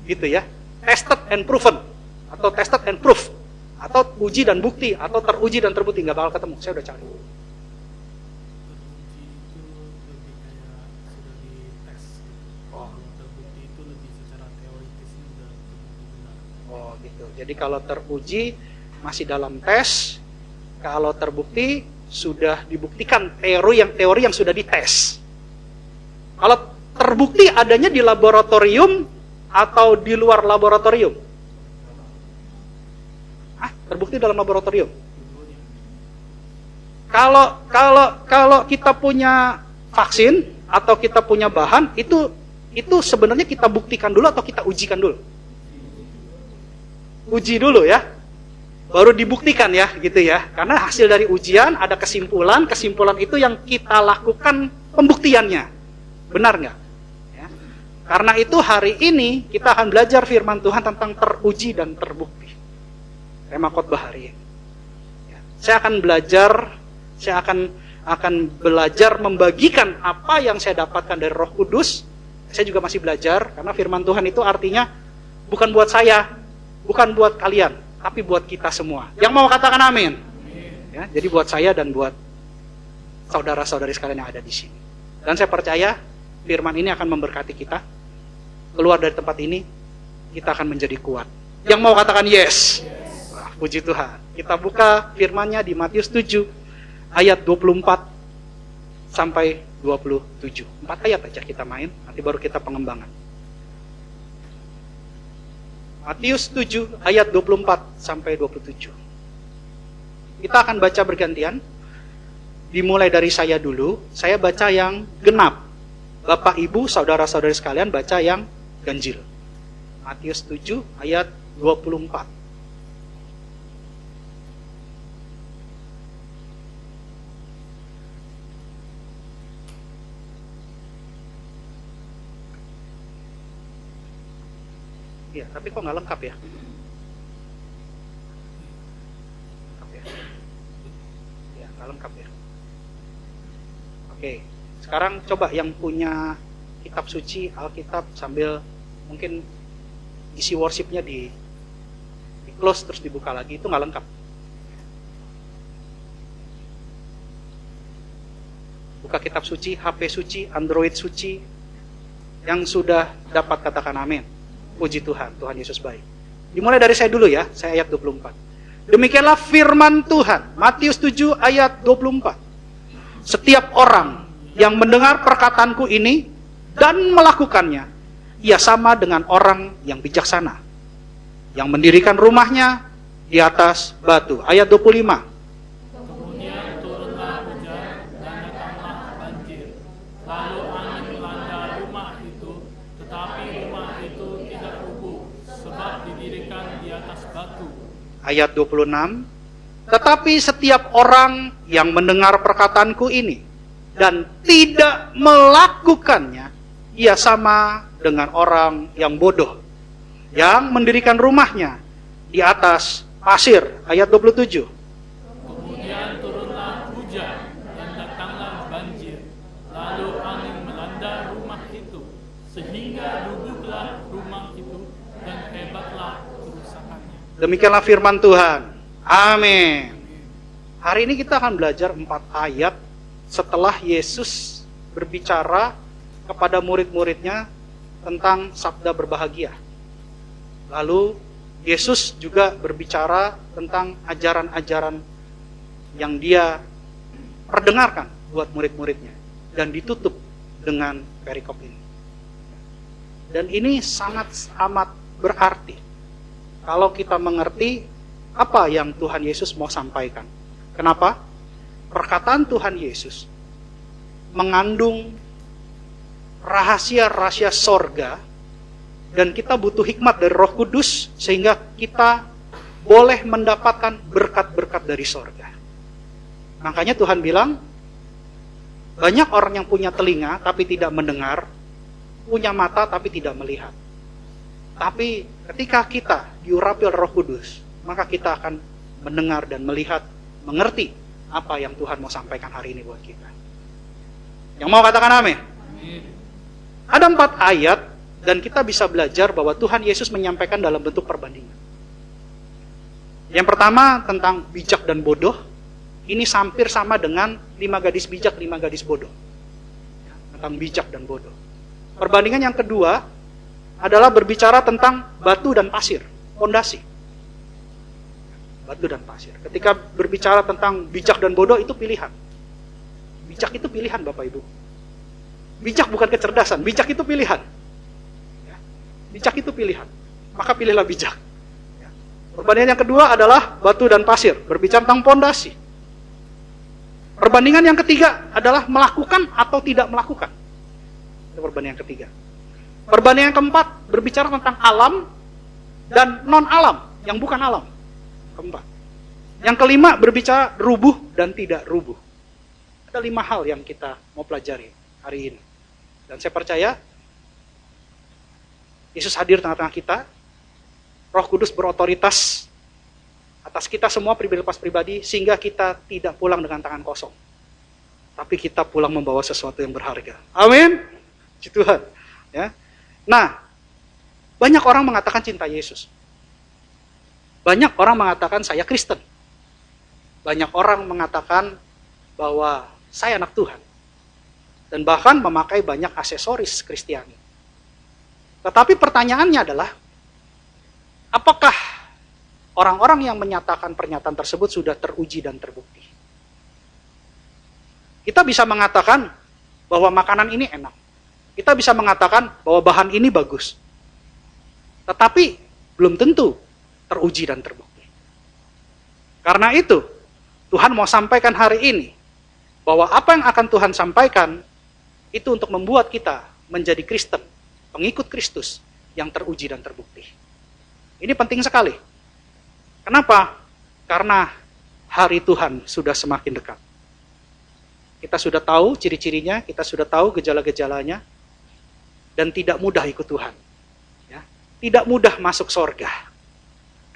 Gitu ya. Tested and proven. Atau tested and proof. Atau uji dan bukti. Atau teruji dan terbukti, nggak bakal ketemu. Saya udah cari. Oh gitu. Jadi kalau teruji masih dalam tes, kalau terbukti sudah dibuktikan teori yang sudah dites. Kalau terbukti adanya di laboratorium atau di luar laboratorium? Terbukti dalam laboratorium. Kalau kita punya vaksin atau kita punya bahan, itu sebenarnya kita buktikan dulu atau kita ujikan dulu? Uji dulu ya, baru dibuktikan ya, gitu ya. Karena hasil dari ujian ada kesimpulan itu yang kita lakukan pembuktiannya. Benar nggak? Ya. Karena itu hari ini kita akan belajar firman Tuhan tentang teruji dan terbukti. Tema khotbah hari ini. Ya. Saya akan belajar membagikan apa yang saya dapatkan dari Roh Kudus. Saya juga masih belajar, karena firman Tuhan itu artinya bukan buat saya, bukan buat kalian, tapi buat kita semua. Yang mau katakan amin? Ya, jadi buat saya dan buat saudara-saudari sekalian yang ada di sini. Dan saya percaya firman ini akan memberkati kita. Keluar dari tempat ini, kita akan menjadi kuat. Yang mau katakan yes? Wah, puji Tuhan. Kita buka firman-Nya di Matius 7 ayat 24 sampai 27. 4 ayat aja kita main, nanti baru kita pengembangan. Matius 7 ayat 24 sampai 27. Kita akan baca bergantian. Dimulai dari saya dulu, saya baca yang genap. Bapak, Ibu, saudara-saudari sekalian baca yang ganjil. Matius 7 ayat 24. Ya, tapi kok nggak lengkap ya? Lengkap ya? Ya, nggak lengkap ya. Oke, sekarang coba yang punya kitab suci, Alkitab, sambil mungkin isi worshipnya di close terus dibuka lagi, itu nggak lengkap. Buka kitab suci, HP suci, Android suci, yang sudah dapat katakan amin. Puji Tuhan, Tuhan Yesus baik. Dimulai dari saya dulu ya, saya ayat 24. Demikianlah firman Tuhan, Matius 7 ayat 24. Setiap orang yang mendengar perkataanku ini dan melakukannya, ia sama dengan orang yang bijaksana, yang mendirikan rumahnya di atas batu. Ayat 25. Kemudian turunlah hujan dan datanglah banjir. Lalu angin melanda rumah itu, tetapi rumah itu tidak rubuh, sebab didirikan di atas batu. Ayat 26. Tetapi setiap orang yang mendengar perkataanku ini dan tidak melakukannya, ia sama dengan orang yang bodoh, yang mendirikan rumahnya di atas pasir. Ayat 27. Kemudian turunlah hujan dan datanglah banjir. Lalu angin melanda rumah itu, sehingga rubuhlah rumah itu dan hebatlah kerusakannya. Demikianlah firman Tuhan. Amin. Hari ini kita akan belajar 4 ayat setelah Yesus berbicara kepada murid-muridnya tentang sabda berbahagia. Lalu Yesus juga berbicara tentang ajaran-ajaran yang dia perdengarkan buat murid-muridnya. Dan ditutup dengan perikop ini. Dan ini sangat amat berarti kalau kita mengerti apa yang Tuhan Yesus mau sampaikan. Kenapa? Perkataan Tuhan Yesus mengandung rahasia-rahasia sorga, dan kita butuh hikmat dari Roh Kudus sehingga kita boleh mendapatkan berkat-berkat dari sorga. Makanya Tuhan bilang, banyak orang yang punya telinga tapi tidak mendengar, punya mata tapi tidak melihat. Tapi ketika kita diurapi oleh Roh Kudus, maka kita akan mendengar dan melihat, mengerti apa yang Tuhan mau sampaikan hari ini buat kita. Yang mau katakan amin? Ada 4 ayat dan kita bisa belajar bahwa Tuhan Yesus menyampaikan dalam bentuk perbandingan. Yang pertama tentang bijak dan bodoh. Ini hampir sama dengan 5 gadis bijak, 5 gadis bodoh. Tentang bijak dan bodoh. Perbandingan yang kedua adalah berbicara tentang batu dan pasir, fondasi. Batu dan pasir. Ketika berbicara tentang bijak dan bodoh, itu pilihan. Bijak itu pilihan, Bapak Ibu. Bijak bukan kecerdasan, bijak itu pilihan. Bijak itu pilihan. Maka pilihlah bijak. Perbandingan yang kedua adalah batu dan pasir, berbicara tentang fondasi. Perbandingan yang ketiga adalah melakukan atau tidak melakukan. Itu perbandingan yang ketiga. Perbandingan yang keempat berbicara tentang alam dan non-alam, yang bukan alam. Keempat. Yang kelima berbicara rubuh dan tidak rubuh. Ada 5 hal yang kita mau pelajari hari ini. Dan saya percaya Yesus hadir tengah-tengah kita. Roh Kudus berotoritas atas kita semua pribadi, sehingga kita tidak pulang dengan tangan kosong. Tapi kita pulang membawa sesuatu yang berharga. Amin. Puji Tuhan. Ya. Nah, banyak orang mengatakan cinta Yesus. Banyak orang mengatakan saya Kristen. Banyak orang mengatakan bahwa saya anak Tuhan. Dan bahkan memakai banyak aksesoris Kristiani. Tetapi pertanyaannya adalah, apakah orang-orang yang menyatakan pernyataan tersebut sudah teruji dan terbukti? Kita bisa mengatakan bahwa makanan ini enak. Kita bisa mengatakan bahwa bahan ini bagus. Tetapi belum tentu teruji dan terbukti. Karena itu, Tuhan mau sampaikan hari ini bahwa apa yang akan Tuhan sampaikan itu untuk membuat kita menjadi Kristen, pengikut Kristus yang teruji dan terbukti. Ini penting sekali. Kenapa? Karena hari Tuhan sudah semakin dekat. Kita sudah tahu ciri-cirinya, kita sudah tahu gejala-gejalanya, dan tidak mudah ikut Tuhan. Ya. Tidak mudah masuk sorga.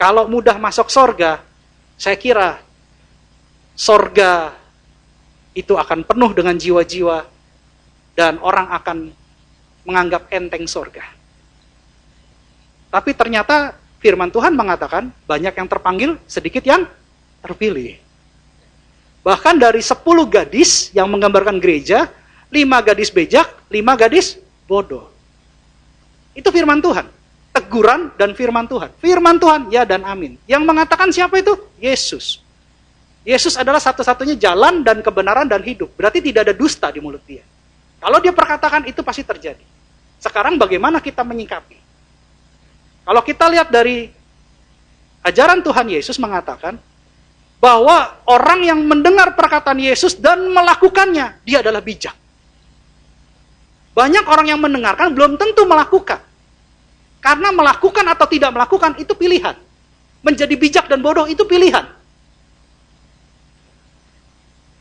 Kalau mudah masuk sorga, saya kira sorga itu akan penuh dengan jiwa-jiwa, dan orang akan menganggap enteng sorga. Tapi ternyata firman Tuhan mengatakan, banyak yang terpanggil, sedikit yang terpilih. Bahkan dari 10 gadis yang menggambarkan gereja, 5 gadis bejak, 5 gadis bodoh. Itu firman Tuhan. Teguran dan firman Tuhan. Firman Tuhan, ya dan amin. Yang mengatakan siapa itu? Yesus. Yesus adalah satu-satunya jalan dan kebenaran dan hidup. Berarti tidak ada dusta di mulut dia. Kalau dia perkatakan, itu pasti terjadi. Sekarang bagaimana kita menyikapi? Kalau kita lihat dari ajaran Tuhan Yesus mengatakan bahwa orang yang mendengar perkataan Yesus dan melakukannya, dia adalah bijak. Banyak orang yang mendengarkan belum tentu melakukan. Karena melakukan atau tidak melakukan itu pilihan. Menjadi bijak dan bodoh itu pilihan.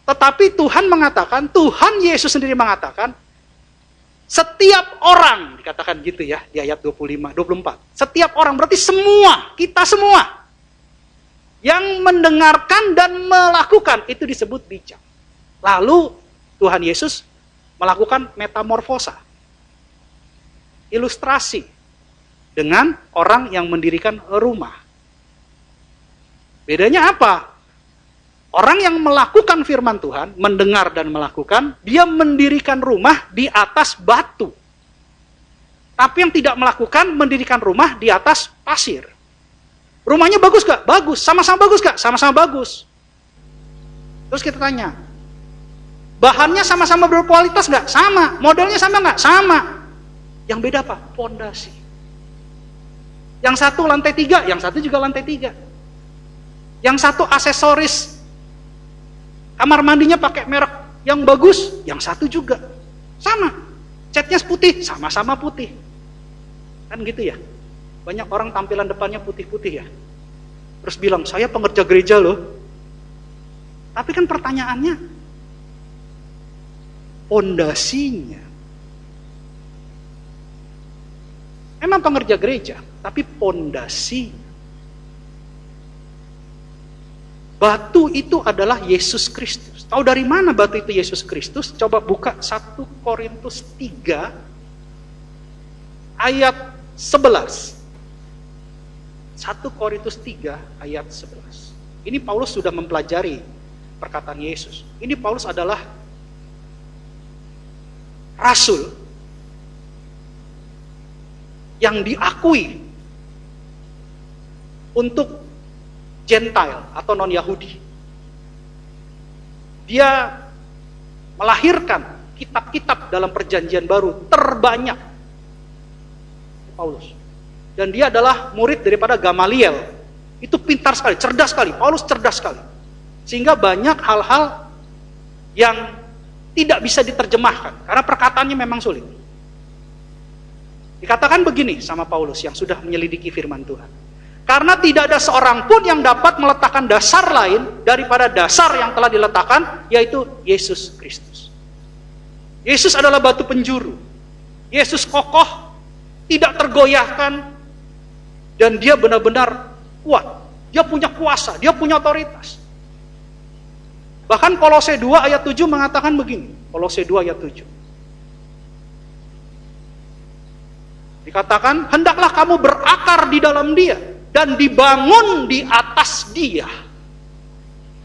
Tetapi Tuhan mengatakan, Tuhan Yesus sendiri mengatakan, setiap orang, dikatakan gitu ya, di ayat 25, 24. Setiap orang, berarti semua, kita semua. Yang mendengarkan dan melakukan, itu disebut bijak. Lalu, Tuhan Yesus melakukan metamorfosa. Ilustrasi. Dengan orang yang mendirikan rumah. Bedanya apa? Orang yang melakukan firman Tuhan, mendengar dan melakukan, dia mendirikan rumah di atas batu. Tapi yang tidak melakukan, mendirikan rumah di atas pasir. Rumahnya bagus gak? Bagus. Sama-sama bagus gak? Sama-sama bagus. Terus kita tanya, bahannya sama-sama berkualitas gak? Sama. Modelnya sama gak? Sama. Yang beda apa? Pondasi. Yang satu lantai 3, yang satu juga lantai 3. Yang satu aksesoris kamar mandinya pakai merek yang bagus, yang satu juga sama. Catnya putih, sama-sama putih. Kan gitu ya. Banyak orang tampilan depannya putih-putih ya. Terus bilang, saya pengerja gereja loh. Tapi kan pertanyaannya, pondasinya. Memang pengerja gereja, tapi pondasi. Batu itu adalah Yesus Kristus. Tahu dari mana batu itu Yesus Kristus? Coba buka 1 Korintus 3 ayat 11. 1 Korintus 3 ayat 11. Ini Paulus sudah mempelajari perkataan Yesus. Ini Paulus adalah rasul yang diakui untuk Gentile atau non-Yahudi. Dia melahirkan kitab-kitab dalam perjanjian baru terbanyak. Paulus. Dan dia adalah murid daripada Gamaliel. Itu pintar sekali, cerdas sekali. Paulus cerdas sekali. Sehingga banyak hal-hal yang tidak bisa diterjemahkan. Karena perkataannya memang sulit. Dikatakan begini sama Paulus yang sudah menyelidiki firman Tuhan. Karena tidak ada seorang pun yang dapat meletakkan dasar lain daripada dasar yang telah diletakkan, yaitu Yesus Kristus. Yesus adalah batu penjuru. Yesus kokoh, tidak tergoyahkan, dan dia benar-benar kuat. Dia punya kuasa, dia punya otoritas. Bahkan Kolose 2 ayat 7 mengatakan begini. Kolose 2 ayat 7. Dikatakan, hendaklah kamu berakar di dalam dia dan dibangun di atas dia.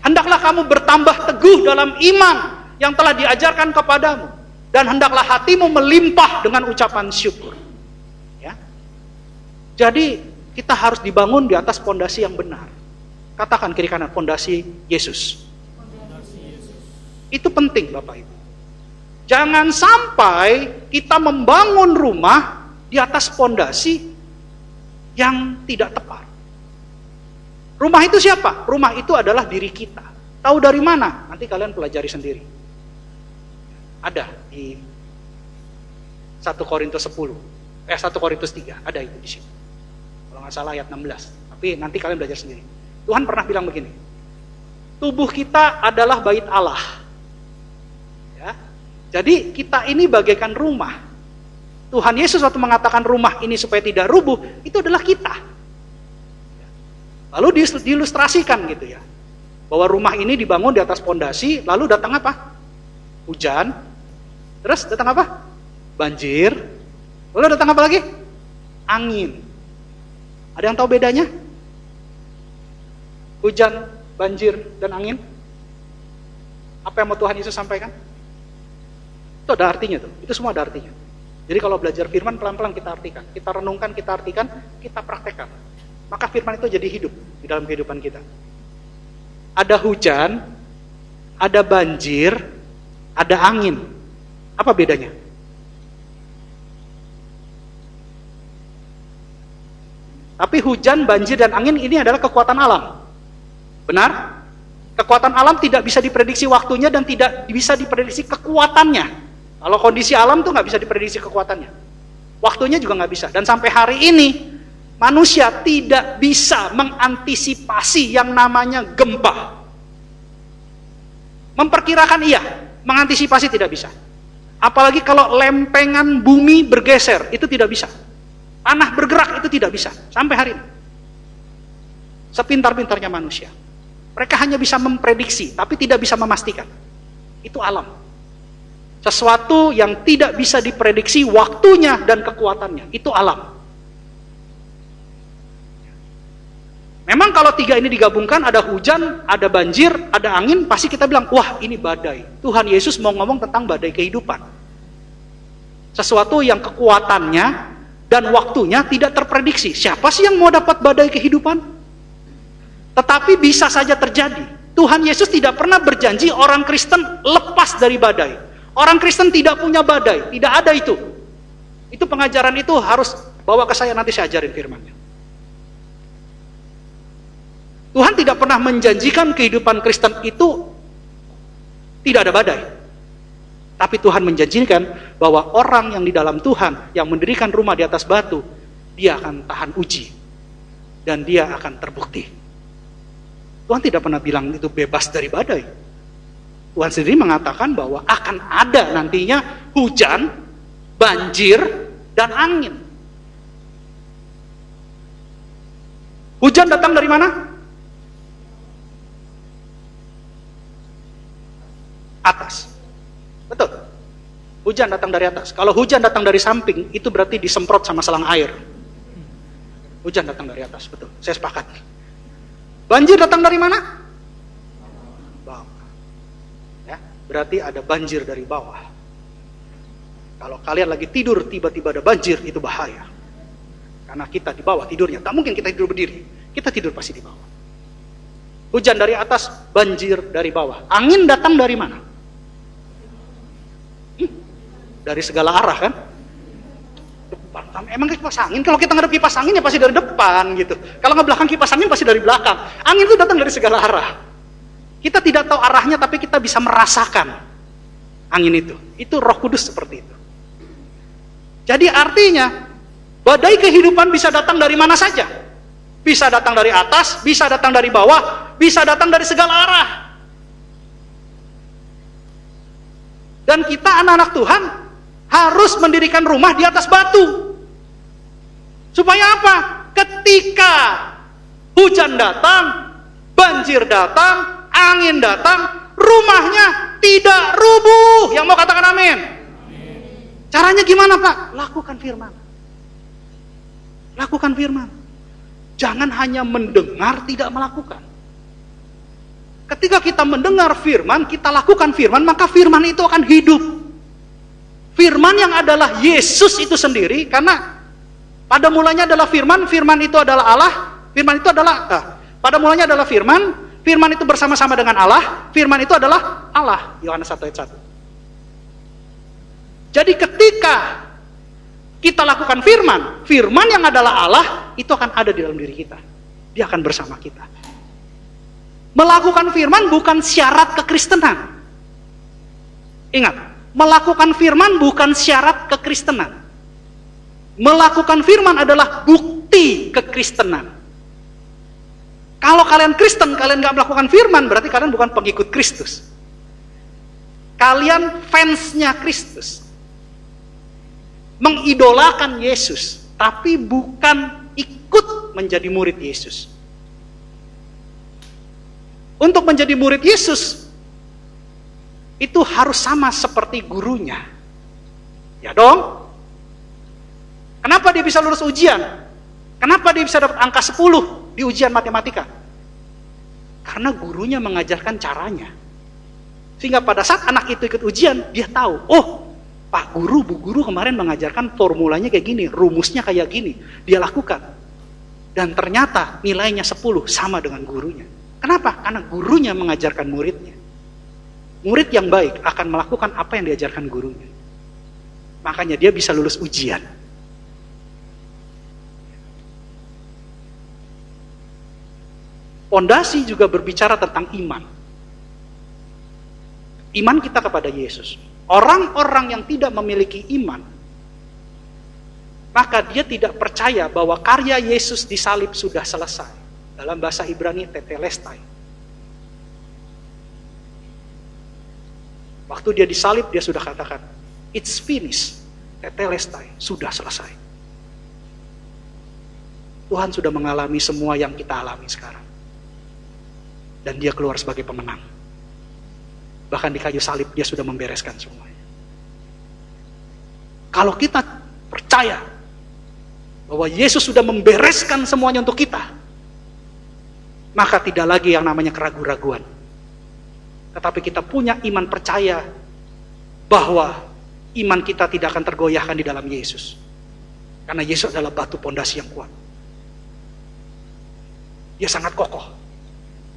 Hendaklah kamu bertambah teguh dalam iman yang telah diajarkan kepadamu, dan hendaklah hatimu melimpah dengan ucapan syukur. Ya. Jadi kita harus dibangun di atas pondasi yang benar. Katakan kiri kanan, pondasi Yesus. Itu penting Bapak Ibu. Jangan sampai kita membangun rumah di atas pondasi yang tidak tepat. Rumah itu siapa? Rumah itu adalah diri kita. Tahu dari mana? Nanti kalian pelajari sendiri. Ada di 1 Korintus 10. 1 Korintus 3. Ada itu di situ. Kalau nggak salah ayat 16. Tapi nanti kalian belajar sendiri. Tuhan pernah bilang begini. Tubuh kita adalah bait Allah. Ya. Jadi kita ini bagaikan rumah. Tuhan Yesus waktu mengatakan rumah ini supaya tidak rubuh, itu adalah kita. Lalu diilustrasikan gitu ya. Bahwa rumah ini dibangun di atas pondasi, lalu datang apa? Hujan. Terus datang apa? Banjir. Lalu datang apa lagi? Angin. Ada yang tahu bedanya? Hujan, banjir, dan angin? Apa yang mau Tuhan Yesus sampaikan? Itu ada artinya tuh. Itu semua ada artinya. Jadi kalau belajar firman pelan-pelan kita artikan, kita renungkan, kita artikan, kita praktekkan. Maka firman itu jadi hidup di dalam kehidupan kita. Ada hujan, ada banjir, ada angin. Apa bedanya? Tapi hujan, banjir, dan angin ini adalah kekuatan alam. Benar? Kekuatan alam tidak bisa diprediksi waktunya dan tidak bisa diprediksi kekuatannya. Kalau kondisi alam tuh nggak bisa diprediksi kekuatannya. Waktunya juga nggak bisa. Dan sampai hari ini, manusia tidak bisa mengantisipasi yang namanya gempa. Memperkirakan iya, mengantisipasi tidak bisa. Apalagi kalau lempengan bumi bergeser, itu tidak bisa. Tanah bergerak, itu tidak bisa. Sampai hari ini. Sepintar-pintarnya manusia. Mereka hanya bisa memprediksi, tapi tidak bisa memastikan. Itu alam. Sesuatu yang tidak bisa diprediksi waktunya dan kekuatannya. Itu alam. Memang kalau tiga ini digabungkan, ada hujan, ada banjir, ada angin, pasti kita bilang, wah ini badai. Tuhan Yesus mau ngomong tentang badai kehidupan. Sesuatu yang kekuatannya dan waktunya tidak terprediksi. Siapa sih yang mau dapat badai kehidupan? Tetapi bisa saja terjadi. Tuhan Yesus tidak pernah berjanji orang Kristen lepas dari badai. Orang Kristen tidak punya badai, tidak ada itu. Itu pengajaran itu harus bawa ke saya, nanti saya ajarin firman-Nya. Tuhan tidak pernah menjanjikan kehidupan Kristen itu tidak ada badai. Tapi Tuhan menjanjikan bahwa orang yang di dalam Tuhan, yang mendirikan rumah di atas batu, dia akan tahan uji. Dan dia akan terbukti. Tuhan tidak pernah bilang itu bebas dari badai. Tuhan sendiri mengatakan bahwa akan ada nantinya hujan, banjir, dan angin. Hujan datang dari mana? Atas. Betul. Hujan datang dari atas. Kalau hujan datang dari samping, itu berarti disemprot sama selang air. Hujan datang dari atas, betul. Saya sepakat. Banjir datang dari mana? Bawah. Ya, berarti ada banjir dari bawah. Kalau kalian lagi tidur, tiba-tiba ada banjir, itu bahaya. Karena kita di bawah tidurnya. Tak mungkin kita tidur berdiri. Kita tidur pasti di bawah. Hujan dari atas, banjir dari bawah. Angin datang dari mana? Dari segala arah kan? Depan. Emang kipas angin, kalau kita ngadep kipas angin ya pasti dari depan gitu. Kalau ngebelakang kipas angin pasti dari belakang. Angin itu datang dari segala arah. Kita tidak tahu arahnya, tapi kita bisa merasakan angin itu. Itu Roh Kudus seperti itu. Jadi artinya badai kehidupan bisa datang dari mana saja. Bisa datang dari atas, bisa datang dari bawah, bisa datang dari segala arah. Dan kita anak-anak Tuhan harus mendirikan rumah di atas batu. Supaya apa? Ketika hujan datang, banjir datang, angin datang, rumahnya tidak rubuh. Yang mau katakan amin? Caranya gimana, Pak? Lakukan firman. Lakukan firman. Jangan hanya mendengar, tidak melakukan. Ketika kita mendengar firman, kita lakukan firman, maka firman itu akan hidup. Firman yang adalah Yesus itu sendiri, karena pada mulanya adalah firman, firman itu adalah Allah, firman itu adalah, pada mulanya adalah firman, firman itu bersama-sama dengan Allah, firman itu adalah Allah. Yohanes 1 ayat 1. Jadi ketika kita lakukan firman, firman yang adalah Allah, itu akan ada di dalam diri kita. Dia akan bersama kita. Melakukan firman bukan syarat kekristenan. Ingat, melakukan firman bukan syarat kekristenan. Melakukan firman adalah bukti kekristenan. Kalau kalian Kristen, kalian gak melakukan firman, berarti kalian bukan pengikut Kristus. Kalian fansnya Kristus. Mengidolakan Yesus, tapi bukan ikut menjadi murid Yesus. Untuk menjadi murid Yesus, itu harus sama seperti gurunya. Ya dong? Kenapa dia bisa lulus ujian? Kenapa dia bisa dapat angka 10 di ujian matematika? Karena gurunya mengajarkan caranya. Sehingga pada saat anak itu ikut ujian, dia tahu, oh, Pak Guru, Bu Guru kemarin mengajarkan formulanya kayak gini, rumusnya kayak gini. Dia lakukan. Dan ternyata nilainya 10 sama dengan gurunya. Kenapa? Karena gurunya mengajarkan muridnya. Murid yang baik akan melakukan apa yang diajarkan gurunya. Makanya dia bisa lulus ujian. Pondasi juga berbicara tentang iman. Iman kita kepada Yesus. Orang-orang yang tidak memiliki iman, maka dia tidak percaya bahwa karya Yesus di salib sudah selesai. Dalam bahasa Ibrani, tetelestai. Waktu dia disalib, dia sudah katakan, it's finished, tetelestai, sudah selesai. Tuhan sudah mengalami semua yang kita alami sekarang. Dan dia keluar sebagai pemenang. Bahkan di kayu salib, dia sudah membereskan semuanya. Kalau kita percaya bahwa Yesus sudah membereskan semuanya untuk kita, maka tidak lagi yang namanya keraguan-raguan. Tetapi kita punya iman percaya bahwa iman kita tidak akan tergoyahkan di dalam Yesus. Karena Yesus adalah batu pondasi yang kuat. Dia sangat kokoh.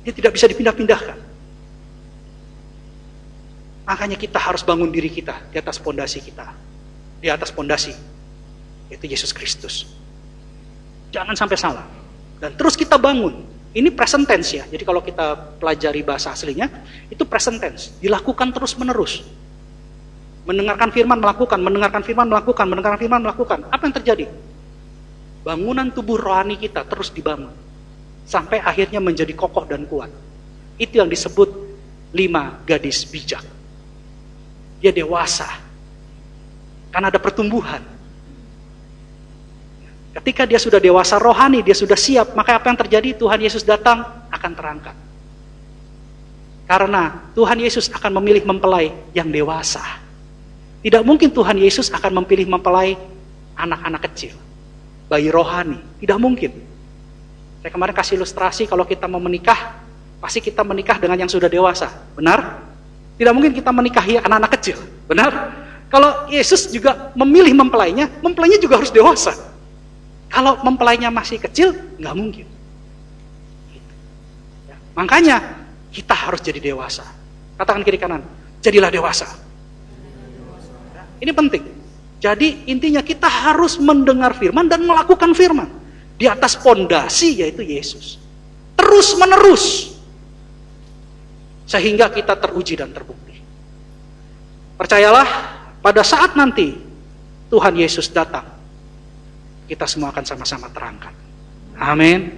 Dia tidak bisa dipindah-pindahkan. Makanya kita harus bangun diri kita di atas pondasi kita. Di atas pondasi, yaitu Yesus Kristus. Jangan sampai salah. Dan terus kita bangun. Ini present tense ya. Jadi kalau kita pelajari bahasa aslinya, itu present tense. Dilakukan terus menerus. Mendengarkan firman, melakukan. Mendengarkan firman, melakukan. Mendengarkan firman, melakukan. Apa yang terjadi? Bangunan tubuh rohani kita terus dibangun. Sampai akhirnya menjadi kokoh dan kuat. Itu yang disebut 5 gadis bijak. Dia dewasa. Karena ada pertumbuhan. Ketika dia sudah dewasa rohani, dia sudah siap, maka apa yang terjadi? Tuhan Yesus datang, akan terangkat. Karena Tuhan Yesus akan memilih mempelai yang dewasa. Tidak mungkin Tuhan Yesus akan memilih mempelai anak-anak kecil, bayi rohani. Tidak mungkin. Saya kemarin kasih ilustrasi, kalau kita mau menikah, pasti kita menikah dengan yang sudah dewasa. Benar? Tidak mungkin kita menikahi anak-anak kecil. Benar? Kalau Yesus juga memilih mempelainya, mempelainya juga harus dewasa. Kalau mempelainya masih kecil, nggak mungkin. Ya, makanya kita harus jadi dewasa. Katakan kiri kanan, jadilah dewasa. Ya, ini penting. Jadi intinya kita harus mendengar firman dan melakukan firman di atas pondasi yaitu Yesus. Terus menerus. Sehingga kita teruji dan terbukti. Percayalah, pada saat nanti Tuhan Yesus datang, kita semua akan sama-sama terangkat. Amin.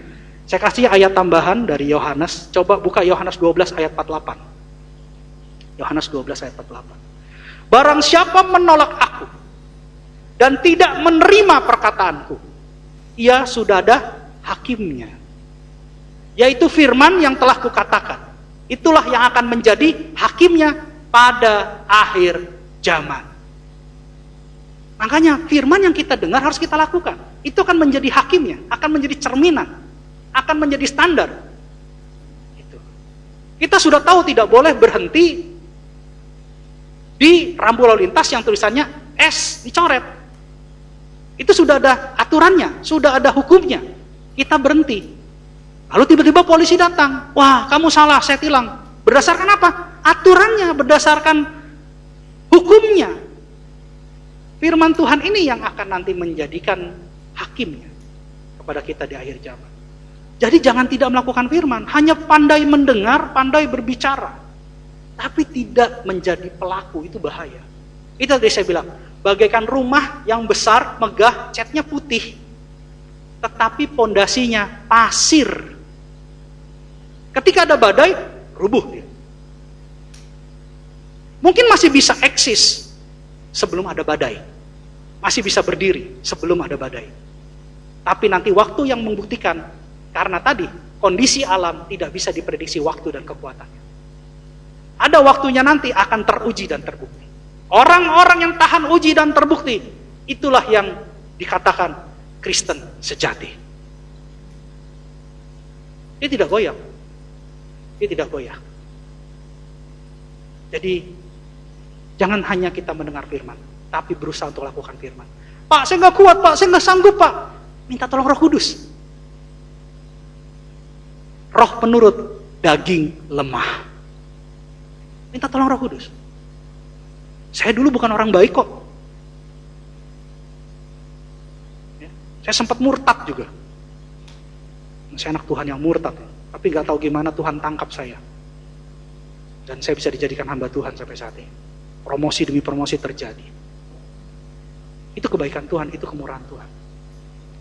Saya kasih ayat tambahan dari Yohanes. Coba buka Yohanes 12 ayat 48. Yohanes 12 ayat 48. Barang siapa menolak aku dan tidak menerima perkataanku, ia sudah ada hakimnya. Yaitu firman yang telah kukatakan. Itulah yang akan menjadi hakimnya pada akhir zaman. Makanya firman yang kita dengar harus kita lakukan. Itu akan menjadi hakimnya, akan menjadi cerminan, akan menjadi standar. Gitu. Kita sudah tahu tidak boleh berhenti di rambu lalu lintas yang tulisannya S dicoret. Itu sudah ada aturannya, sudah ada hukumnya. Kita berhenti. Lalu tiba-tiba polisi datang. Wah, kamu salah, saya tilang. Berdasarkan apa? Aturannya, berdasarkan hukumnya. Firman Tuhan ini yang akan nanti menjadikan hakimnya kepada kita di akhir zaman. Jadi jangan tidak melakukan firman, hanya pandai mendengar, pandai berbicara, tapi tidak menjadi pelaku, itu bahaya. Itu tadi saya bilang, bagaikan rumah yang besar, megah, catnya putih, tetapi pondasinya pasir. Ketika ada badai, rubuh dia. Mungkin masih bisa eksis sebelum ada badai. Masih bisa berdiri sebelum ada badai. Tapi nanti waktu yang membuktikan, karena tadi kondisi alam tidak bisa diprediksi waktu dan kekuatannya. Ada waktunya nanti akan teruji dan terbukti. Orang-orang yang tahan uji dan terbukti, itulah yang dikatakan Kristen sejati. Dia tidak goyah. Dia tidak goyah. Jadi jangan hanya kita mendengar firman, tapi berusaha untuk lakukan firman. Pak, saya nggak kuat, Pak, saya nggak sanggup, Pak. Minta tolong Roh Kudus. Roh penurut, daging lemah. Minta tolong Roh Kudus. Saya dulu bukan orang baik kok. Ya, saya sempat murtad juga. Saya anak Tuhan yang murtad, tapi nggak tahu gimana Tuhan tangkap saya. Dan saya bisa dijadikan hamba Tuhan sampai saat ini. Promosi demi promosi terjadi. Itu kebaikan Tuhan, itu kemurahan Tuhan.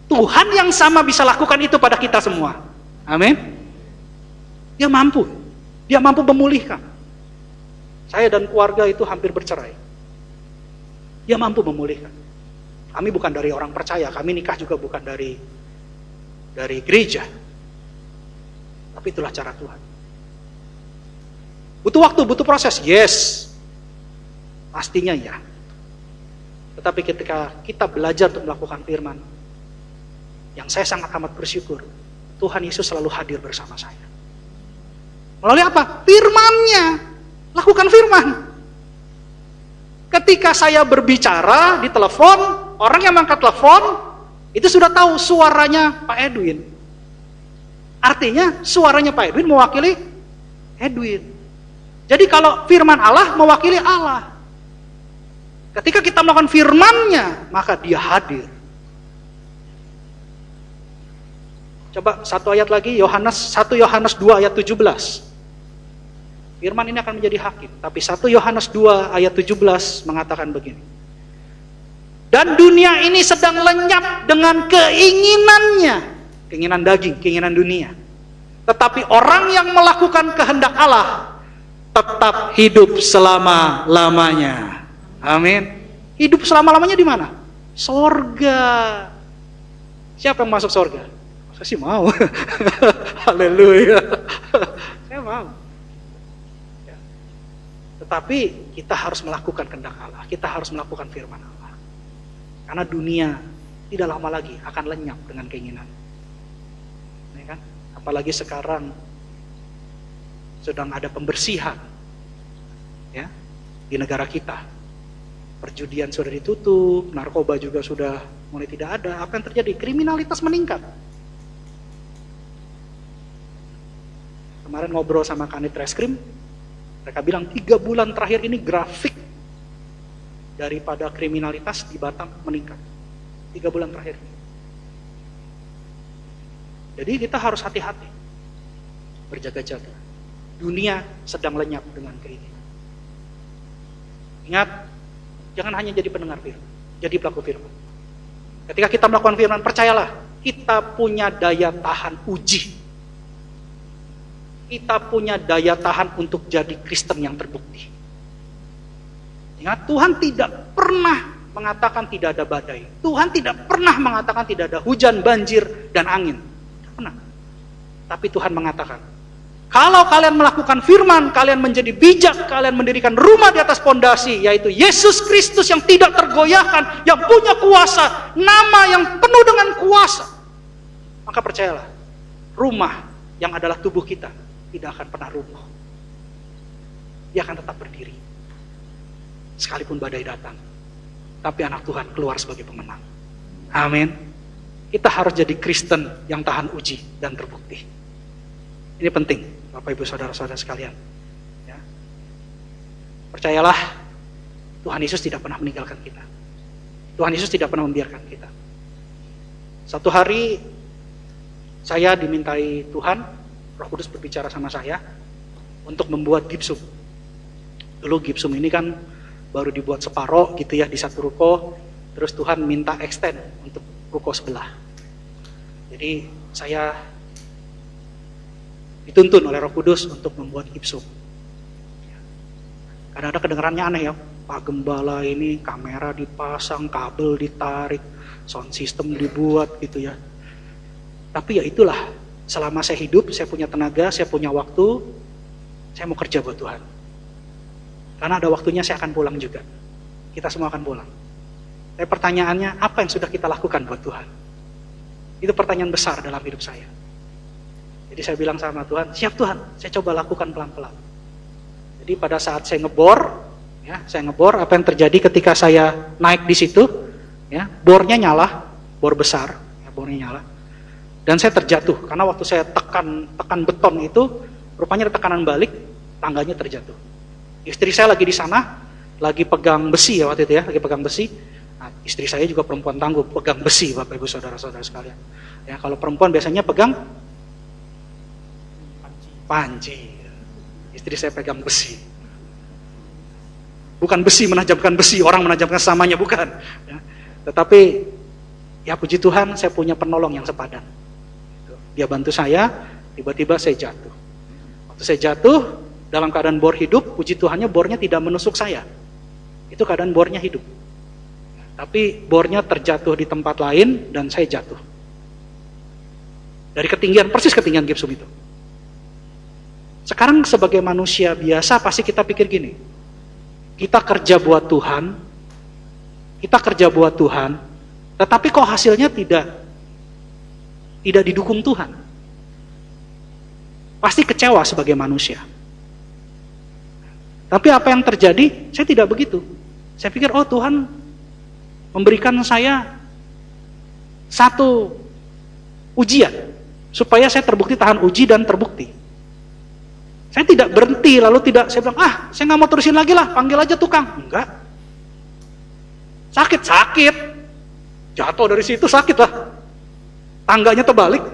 Tuhan yang sama bisa lakukan itu pada kita semua. Amin. Dia mampu. Dia mampu memulihkan. Saya dan keluarga itu hampir bercerai. Dia mampu memulihkan. Kami bukan dari orang percaya, kami nikah juga bukan dari gereja. Tapi itulah cara Tuhan. Butuh waktu, butuh proses, yes. Pastinya ya. Tetapi ketika kita belajar untuk melakukan firman, yang saya sangat amat bersyukur, Tuhan Yesus selalu hadir bersama saya. Melalui apa? Firman-Nya. Lakukan firman. Ketika saya berbicara di telepon, orang yang mengangkat telepon itu sudah tahu suaranya Pak Edwin. Artinya suaranya Pak Edwin mewakili Edwin. Jadi kalau firman Allah mewakili Allah. Ketika kita melakukan firman-Nya, maka Dia hadir. Coba satu ayat lagi, 1 Yohanes 2 ayat 17. Firman ini akan menjadi hakim. Tapi 1 Yohanes 2 ayat 17 mengatakan begini. Dan dunia ini sedang lenyap dengan keinginannya. Keinginan daging, keinginan dunia. Tetapi orang yang melakukan kehendak Allah tetap hidup selama-lamanya. Amin. Hidup selama-lamanya di mana? Sorga. Siapa yang masuk sorga? Saya sih mau. Haleluya. Saya mau. Ya. Tetapi kita harus melakukan kehendak Allah. Kita harus melakukan firman Allah. Karena dunia tidak lama lagi akan lenyap dengan keinginan. Ya kan? Apalagi sekarang sedang ada pembersihan ya di negara kita. Perjudian sudah ditutup, narkoba juga sudah mulai tidak ada. Apa yang terjadi? Kriminalitas meningkat. Kemarin ngobrol sama Kanit Reskrim, mereka bilang 3 bulan terakhir ini grafik daripada kriminalitas di Batam meningkat. 3 bulan terakhir ini. Jadi kita harus hati-hati, berjaga-jaga. Dunia sedang lenyap dengan keinginan. Ingat, jangan hanya jadi pendengar firman, jadi pelaku firman. Ketika kita melakukan firman, percayalah, kita punya daya tahan uji. Kita punya daya tahan untuk jadi Kristen yang terbukti. Ingat, Tuhan tidak pernah mengatakan tidak ada badai. Tuhan tidak pernah mengatakan tidak ada hujan, banjir, dan angin. Tidak pernah. Tapi Tuhan mengatakan, kalau kalian melakukan firman, kalian menjadi bijak, kalian mendirikan rumah di atas pondasi, yaitu Yesus Kristus yang tidak tergoyahkan, yang punya kuasa, nama yang penuh dengan kuasa. Maka percayalah, rumah yang adalah tubuh kita tidak akan pernah runtuh. Dia akan tetap berdiri. Sekalipun badai datang. Tapi anak Tuhan keluar sebagai pemenang. Amin. Kita harus jadi Kristen yang tahan uji dan terbukti. Ini penting, Bapak Ibu Saudara-saudara sekalian. Ya. Percayalah, Tuhan Yesus tidak pernah meninggalkan kita. Tuhan Yesus tidak pernah membiarkan kita. Satu hari, saya dimintai Tuhan, Roh Kudus berbicara sama saya untuk membuat gipsum. Dulu gipsum ini kan baru dibuat separoh gitu ya di satu ruko, terus Tuhan minta extend untuk ruko sebelah. Jadi saya dituntun oleh Roh Kudus untuk membuat gipsum. Kadang-kadang kedengarannya aneh ya, Pak Gembala ini kamera dipasang, kabel ditarik, sound system dibuat gitu ya. Tapi ya itulah, selama saya hidup, saya punya tenaga, saya punya waktu, saya mau kerja buat Tuhan. Karena ada waktunya saya akan pulang juga. Kita semua akan pulang. Tapi pertanyaannya, apa yang sudah kita lakukan buat Tuhan? Itu pertanyaan besar dalam hidup saya. Jadi saya bilang sama Tuhan, siap Tuhan, saya coba lakukan pelan-pelan. Jadi pada saat saya ngebor, apa yang terjadi ketika saya naik di situ, ya, bornya nyala, bor besar, ya, bornya nyala. Dan saya terjatuh, karena waktu saya tekan beton itu, rupanya ada tekanan balik, tangganya terjatuh. Istri saya lagi di sana, lagi pegang besi ya waktu itu ya, lagi pegang besi. Nah, istri saya juga perempuan tangguh, pegang besi, Bapak Ibu Saudara-saudara sekalian. Ya, kalau perempuan biasanya pegang panci. Istri saya pegang besi. Bukan besi menajamkan besi, orang menajamkan samanya, bukan. Ya. Tetapi, ya puji Tuhan, saya punya penolong yang sepadan. Dia bantu saya, tiba-tiba saya jatuh. Waktu saya jatuh, dalam keadaan bor hidup, puji Tuhannya bornya tidak menusuk saya. Itu keadaan bornya hidup. Tapi bornya terjatuh di tempat lain dan saya jatuh. Dari ketinggian, persis ketinggian gipsum itu. Sekarang sebagai manusia biasa pasti kita pikir gini, kita kerja buat Tuhan, tetapi kok hasilnya tidak didukung Tuhan. pasti kecewa sebagai manusia. Tapi apa yang terjadi? Saya tidak begitu. Saya pikir, oh Tuhan memberikan saya satu ujian supaya saya terbukti tahan uji dan terbukti. Saya tidak berhenti lalu saya bilang, saya nggak mau terusin lagi lah, panggil aja tukang. Enggak. Sakit, jatuh dari situ sakit lah. Tangganya terbalik,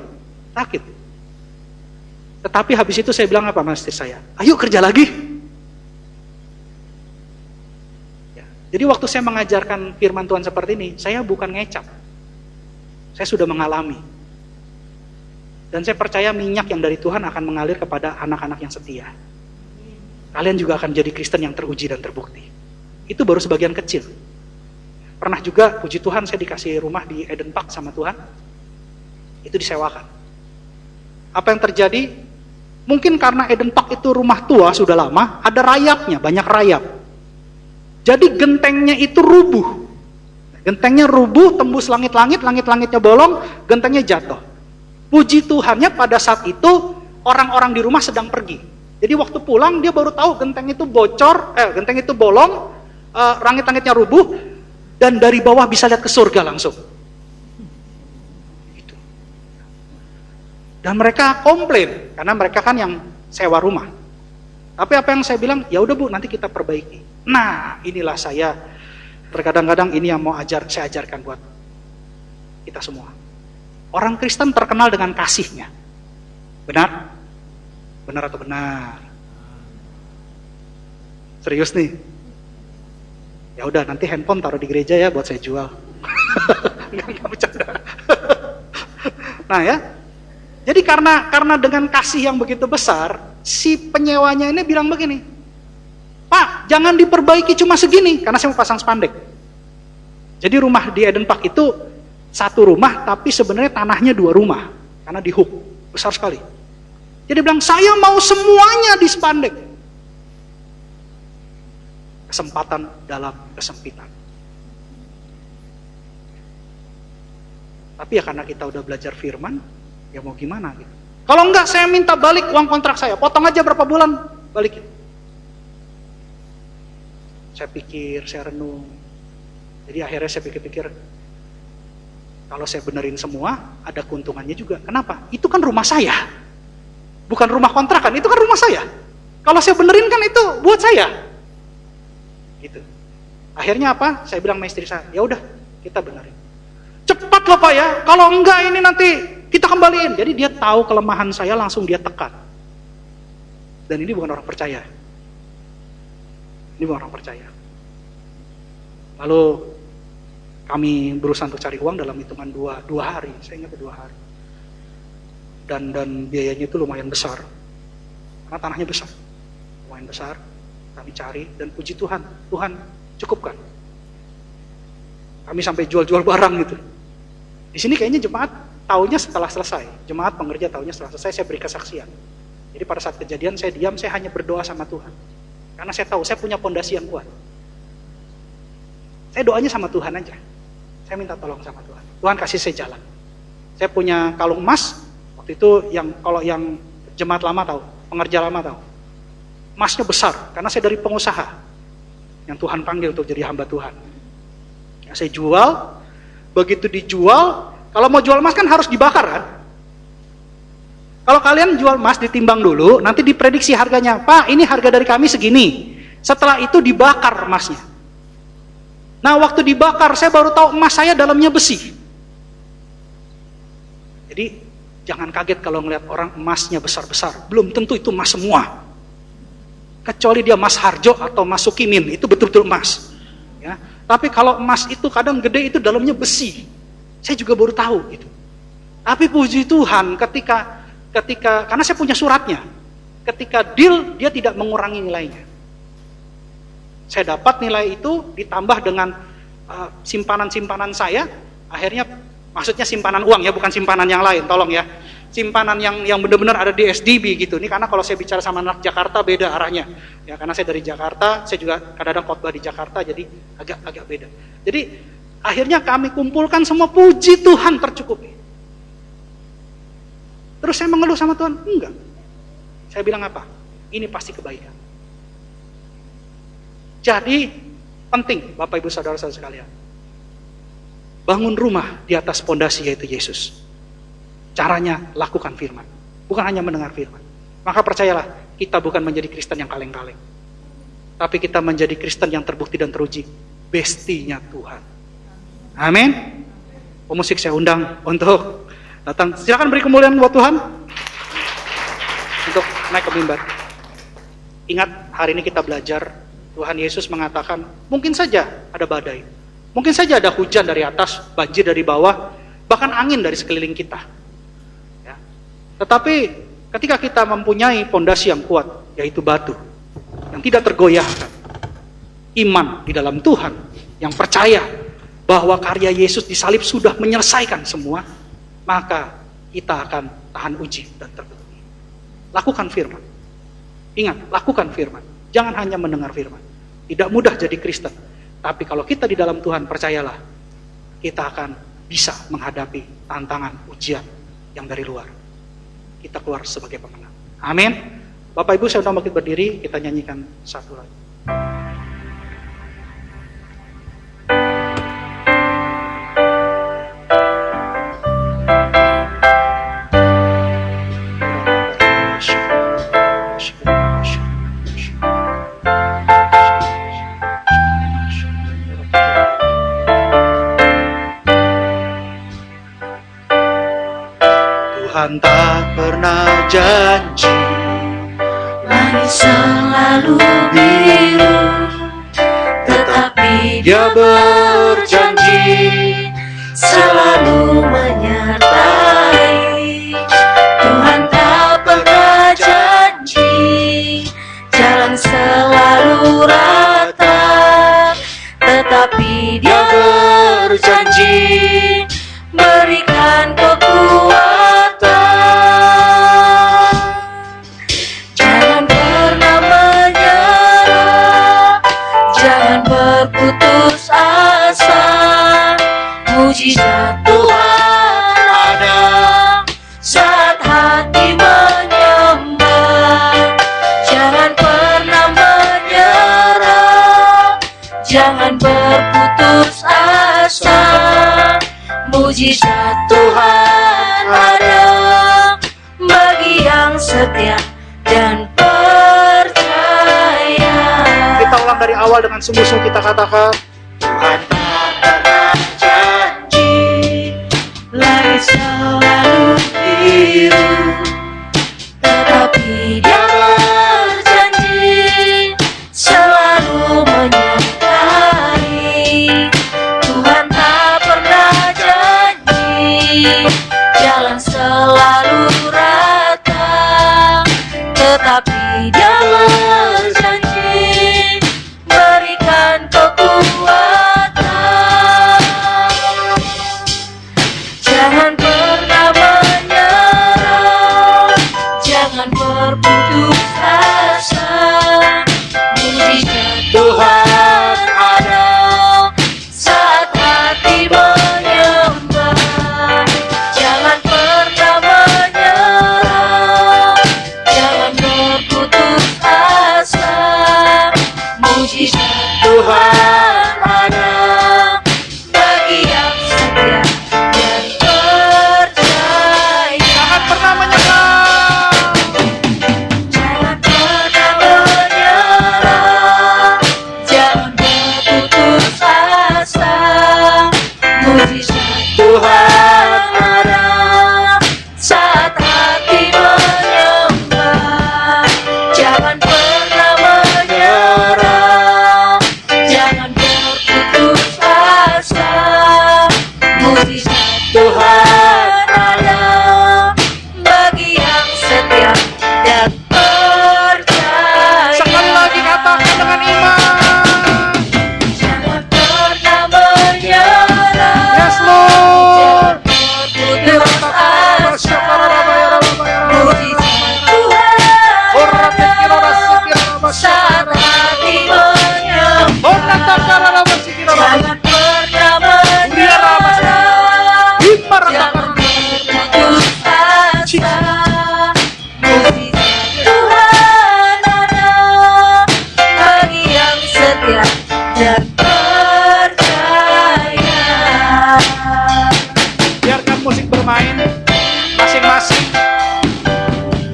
sakit. Tetapi habis itu saya bilang apa sama istri saya? Ayo kerja lagi. Ya. Jadi waktu saya mengajarkan firman Tuhan seperti ini, saya bukan ngecap. Saya sudah mengalami. Dan saya percaya minyak yang dari Tuhan akan mengalir kepada anak-anak yang setia. Kalian juga akan jadi Kristen yang teruji dan terbukti. Itu baru sebagian kecil. Pernah juga, puji Tuhan, saya dikasih rumah di Eden Park sama Tuhan. Itu disewakan. Apa yang terjadi? Mungkin karena Eden Park itu rumah tua, sudah lama, ada rayapnya, banyak rayap. Jadi gentengnya itu rubuh. Gentengnya rubuh, tembus langit-langit, langit-langitnya bolong, gentengnya jatuh. Puji Tuhannya pada saat itu orang-orang di rumah sedang pergi. Jadi waktu pulang dia baru tahu genteng itu bocor, genteng itu bolong, langit-langitnya rubuh, dan dari bawah bisa lihat ke surga langsung. Gitu. Dan mereka komplain karena mereka kan yang sewa rumah. Tapi apa yang saya bilang, ya udah Bu, nanti kita perbaiki. Nah, inilah saya terkadang-kadang ini yang mau saya ajarkan buat kita semua. Orang Kristen terkenal dengan kasihnya. Benar? Benar atau benar? Serius nih? Ya udah, nanti handphone taruh di gereja ya buat saya jual. Enggak bercanda. Nah ya, jadi karena dengan kasih yang begitu besar, si penyewanya ini bilang begini, Pak, jangan diperbaiki cuma segini, karena saya mau pasang spandek. Jadi rumah di Eden Park itu satu rumah, tapi sebenarnya tanahnya 2 rumah, karena di hook, besar sekali. Jadi bilang, saya mau semuanya di spandek. Kesempatan dalam kesempitan. Tapi ya karena kita udah belajar firman, ya mau gimana gitu. Kalau enggak, saya minta balik uang kontrak saya, potong aja berapa bulan, balikin. Saya pikir, saya renung. Jadi akhirnya saya pikir-pikir, kalau saya benerin semua, ada keuntungannya juga. Kenapa? Itu kan rumah saya. Bukan rumah kontrakan, itu kan rumah saya. Kalau saya benerin kan itu buat saya. Gitu. Akhirnya apa? Saya bilang sama istri saya, ya udah, kita benerin. Cepat loh Pak ya, kalau enggak ini nanti kita kembaliin. Jadi dia tahu kelemahan saya, langsung dia tekan. Dan ini bukan orang percaya. Ini bukan orang percaya. Lalu kami berusaha untuk cari uang dalam hitungan dua hari, saya ingat 2 hari. Dan biayanya itu lumayan besar, karena tanahnya besar, lumayan besar. Kami cari dan puji Tuhan, Tuhan cukupkan. Kami sampai jual-jual barang gitu. Di sini kayaknya jemaat tahunya setelah selesai, jemaat pengerja tahunya setelah selesai, saya beri kesaksian. Jadi pada saat kejadian saya diam, saya hanya berdoa sama Tuhan, karena saya tahu saya punya pondasi yang kuat. Saya doanya sama Tuhan aja. Saya minta tolong sama Tuhan. Tuhan kasih saya jalan. Saya punya kalung emas. Waktu itu kalau yang jemaat lama tahu, pengerja lama tahu. Emasnya besar karena saya dari pengusaha yang Tuhan panggil untuk jadi hamba Tuhan. Ya, saya jual. Begitu dijual, kalau mau jual emas kan harus dibakar kan? Kalau kalian jual emas ditimbang dulu, nanti diprediksi harganya. Pak, ini harga dari kami segini. Setelah itu dibakar emasnya. Nah waktu dibakar saya baru tahu emas saya dalamnya besi. Jadi jangan kaget kalau ngeliat orang emasnya besar-besar. Belum tentu itu emas semua. Kecuali dia emas Harjo atau emas Sukimin, itu betul-betul emas. Ya. Tapi kalau emas itu kadang gede, itu dalamnya besi. Saya juga baru tahu gitu. Tapi puji Tuhan ketika karena saya punya suratnya. Ketika deal dia tidak mengurangi nilainya. Saya dapat nilai itu ditambah dengan simpanan-simpanan saya, akhirnya maksudnya simpanan uang ya, bukan simpanan yang lain, tolong ya. Simpanan yang benar-benar ada di SDB gitu. Ini karena kalau saya bicara sama anak Jakarta beda arahnya. Ya karena saya dari Jakarta, saya juga kadang-kadang khotbah di Jakarta, jadi agak beda. Jadi akhirnya kami kumpulkan semua, puji Tuhan tercukupi. Terus saya mengeluh sama Tuhan, enggak. Saya bilang apa? Ini pasti kebaikan. Jadi penting Bapak Ibu Saudara-saudara sekalian, bangun rumah di atas pondasi yaitu Yesus. Caranya lakukan firman, bukan hanya mendengar firman. Maka percayalah, kita bukan menjadi Kristen yang kaleng-kaleng, tapi kita menjadi Kristen yang terbukti dan teruji, bestinya Tuhan. Amin. Pemusik saya undang untuk datang. Silakan beri kemuliaan buat Tuhan untuk naik ke mimbar. Ingat, hari ini kita belajar Tuhan Yesus mengatakan, mungkin saja ada badai, mungkin saja ada hujan dari atas, banjir dari bawah, bahkan angin dari sekeliling kita. Ya. Tetapi ketika kita mempunyai pondasi yang kuat, yaitu batu, yang tidak tergoyahkan, iman di dalam Tuhan, yang percaya bahwa karya Yesus di salib sudah menyelesaikan semua, maka kita akan tahan uji dan terbukti. Lakukan firman. Ingat, lakukan firman. Jangan hanya mendengar firman. Tidak mudah jadi Kristen, tapi kalau kita di dalam Tuhan, percayalah, kita akan bisa menghadapi tantangan ujian yang dari luar. Kita keluar sebagai pemenang. Amin. Bapak Ibu, saya undang bangkit berdiri, kita nyanyikan satu lagu. Tuhan tak pernah janji Langit selalu biru, tetapi Dia berjanji selalu menyertai. Tuhan tak pernah janji jalan selalu rata, tetapi Dia berjanji berikan kekuatan. Jangan pernah menyerah, jangan berputus asa. Mujizat Tuhan ada saat hati menyembah. Jangan pernah menyerah, jangan berputus asa. Mujizat Tuhan ada bagi yang setia dan percaya. Kita ulang dari awal dengan sungguh-sungguh, kita katakan, Tuhan tak pernah janji Langit selalu biru, tetapi Dia berjanji selalu menyertai. Tuhan tak pernah janji jalan selalu rata, tetapi Dia berjanji berikan kekuatan.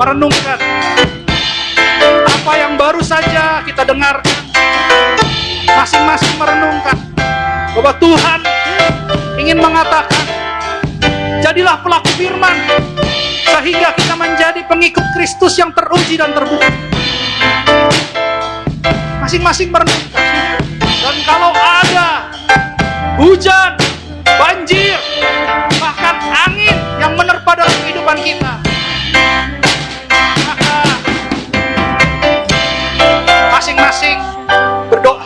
merenungkan apa yang baru saja kita dengarkan. Masing-masing merenungkan bahwa Tuhan ingin mengatakan, jadilah pelaku firman, sehingga kita menjadi pengikut Kristus yang teruji dan terbukti. Masing-masing merenungkan. Dan kalau ada hujan, banjir, bahkan angin yang menerpa dalam kehidupan kita, maka masing-masing berdoa.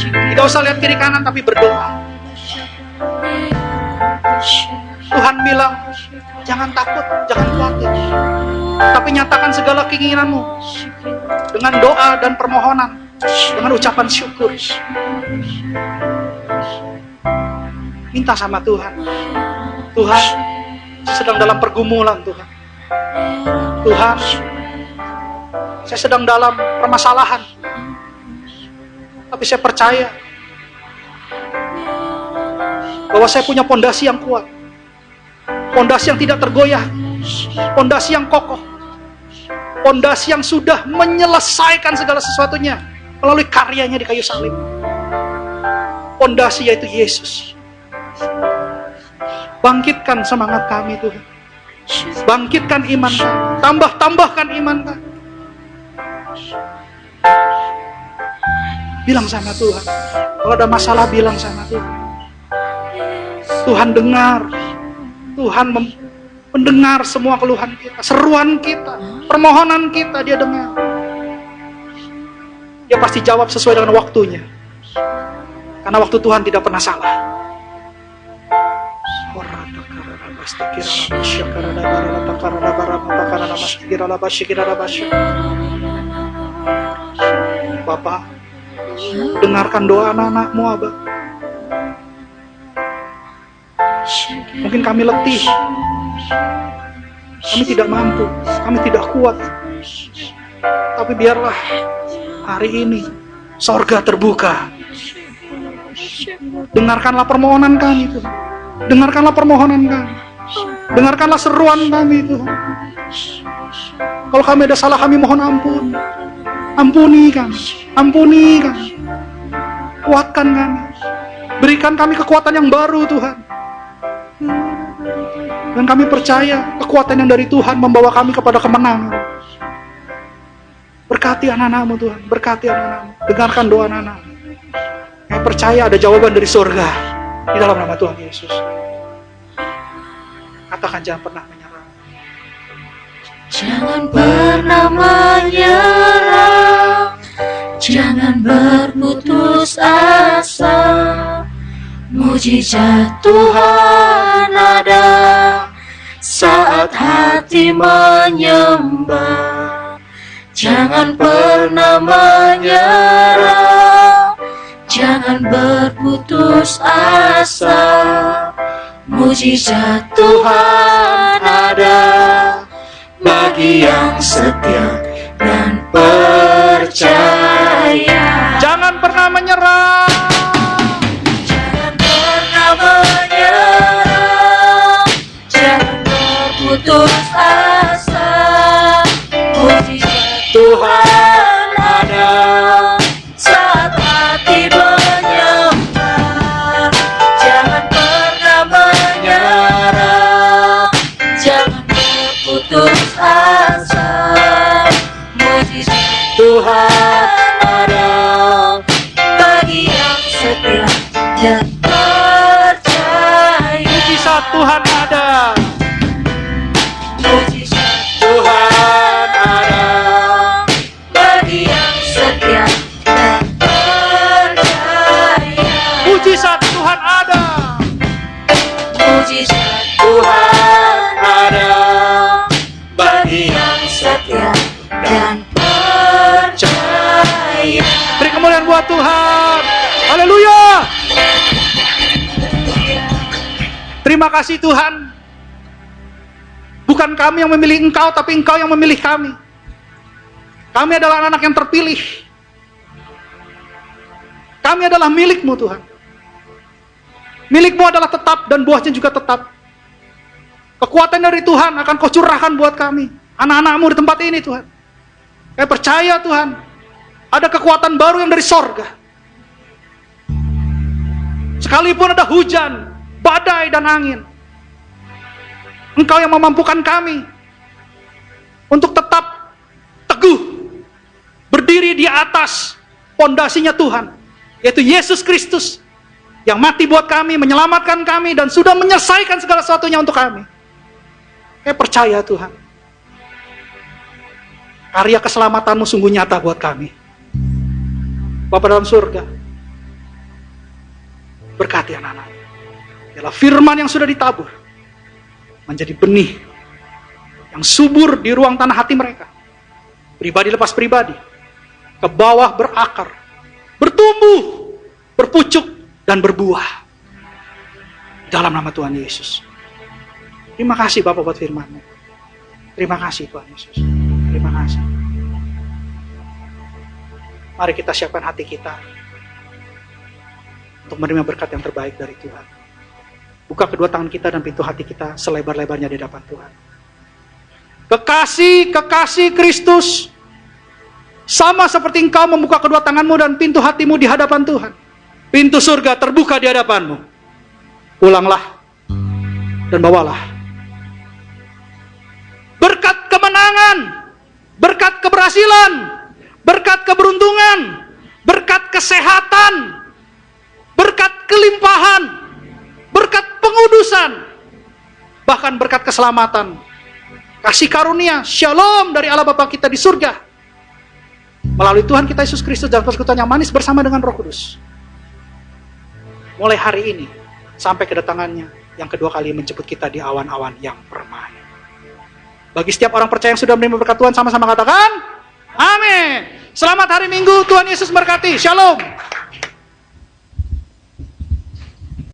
Tidak usah lihat kiri kanan, tapi berdoa. Tuhan bilang, jangan takut, jangan khawatir, tapi nyatakan segala keinginanmu dengan doa dan permohonan, dengan ucapan syukur. Minta sama Tuhan. Tuhan, saya sedang dalam pergumulan, Tuhan. Tuhan, saya sedang dalam permasalahan, tapi saya percaya bahwa saya punya pondasi yang kuat, pondasi yang tidak tergoyah, pondasi yang kokoh, pondasi yang sudah menyelesaikan segala sesuatunya melalui karyanya di kayu salib. Pondasi yaitu Yesus. Bangkitkan semangat kami, Tuhan. Bangkitkan iman kami, tambahkan iman kami. Bilang sama Tuhan. Kalau ada masalah, bilang sama Tuhan. Tuhan dengar. Tuhan mendengar semua keluhan kita, seruan kita, permohonan kita. Dia dengar. Dia pasti jawab sesuai dengan waktunya. Karena waktu Tuhan tidak pernah salah. Bapak, dengarkan doa anak-anakmu, Abah. Mungkin kami letih, kami tidak mampu, kami tidak kuat. Tapi biarlah hari ini sorga terbuka. Dengarkanlah permohonan kami, Tuhan. Dengarkanlah permohonan kami. Dengarkanlah seruan kami, Tuhan. Kalau kami ada salah, kami mohon ampun. Ampuni kami. Ampuni kami. Kuatkan kami. Berikan kami kekuatan yang baru, Tuhan. Dan kami percaya kekuatan yang dari Tuhan membawa kami kepada kemenangan. Berkati anak-anakmu, Tuhan. Berkati anak-anakmu. Dengarkan doa anak-anakmu. Kami percaya ada jawaban dari surga. Di dalam nama Tuhan Yesus. Katakan, jangan pernah menyerah. Jangan pernah menyerah, jangan berputus asa. Mujizat Tuhan ada saat hati menyembah. Jangan pernah menyerah, jangan berputus asa. Mujizat Tuhan ada bagi yang setia dan percaya. Jangan pernah menyerah. Jangan pernah menyerah, jangan berputus asa. Mujizat Tuhan ada saat hati menyembah. Jangan pernah menyerah, jangan berputus asa. Mujizat Tuhan ada bagi yang setia dan percaya. Mujizat Tuhan ada. Mujizat Tuhan ada bagi yang setia dan percaya. Mujizat Tuhan ada. Mujizat Tuhan ada bagi yang setia dan percaya. Beri kemuliaan buat Tuhan. Haleluya. Terima kasih Tuhan. Bukan kami yang memilih Engkau, tapi Engkau yang memilih kami. Kami adalah anak-anak yang terpilih. Kami adalah milik-Mu, Tuhan. Milik-Mu adalah tetap dan buahnya juga tetap. Kekuatan dari Tuhan akan kau curahkan buat kami, anak-anakmu di tempat ini Tuhan. Kami percaya Tuhan, ada kekuatan baru yang dari sorga. Sekalipun ada hujan, badai dan angin, Engkau yang memampukan kami untuk tetap teguh, berdiri di atas pondasinya Tuhan, yaitu Yesus Kristus, yang mati buat kami, menyelamatkan kami, dan sudah menyelesaikan segala sesuatunya untuk kami. Kami percaya Tuhan, karya keselamatanmu sungguh nyata buat kami. Bapa dalam surga, berkati anak-anak. Biarlah firman yang sudah ditabur menjadi benih yang subur di ruang tanah hati mereka. Pribadi lepas pribadi, ke bawah berakar, bertumbuh, berpucuk, dan berbuah. Dalam nama Tuhan Yesus. Terima kasih Bapak buat firman-Mu. Terima kasih Tuhan Yesus. Terima kasih. Mari kita siapkan hati kita untuk menerima berkat yang terbaik dari Tuhan. Buka kedua tangan kita dan pintu hati kita selebar-lebarnya di hadapan Tuhan. Kekasih Kristus, sama seperti Engkau membuka kedua tanganmu dan pintu hatimu di hadapan Tuhan, pintu surga terbuka di hadapanmu. Pulanglah dan bawalah berkat kemenangan, berkat keberhasilan, berkat keberuntungan, berkat kesehatan, berkat kelimpahan, berkat pengudusan, bahkan berkat keselamatan, kasih karunia, shalom dari Allah Bapa kita di surga, melalui Tuhan kita Yesus Kristus dan persekutuan yang manis bersama dengan Roh Kudus, mulai hari ini sampai kedatangannya yang kedua kali menjemput kita di awan-awan yang permai. Bagi setiap orang percaya yang sudah menerima berkat Tuhan, sama-sama katakan amin. Selamat hari Minggu, Tuhan Yesus berkati. Shalom.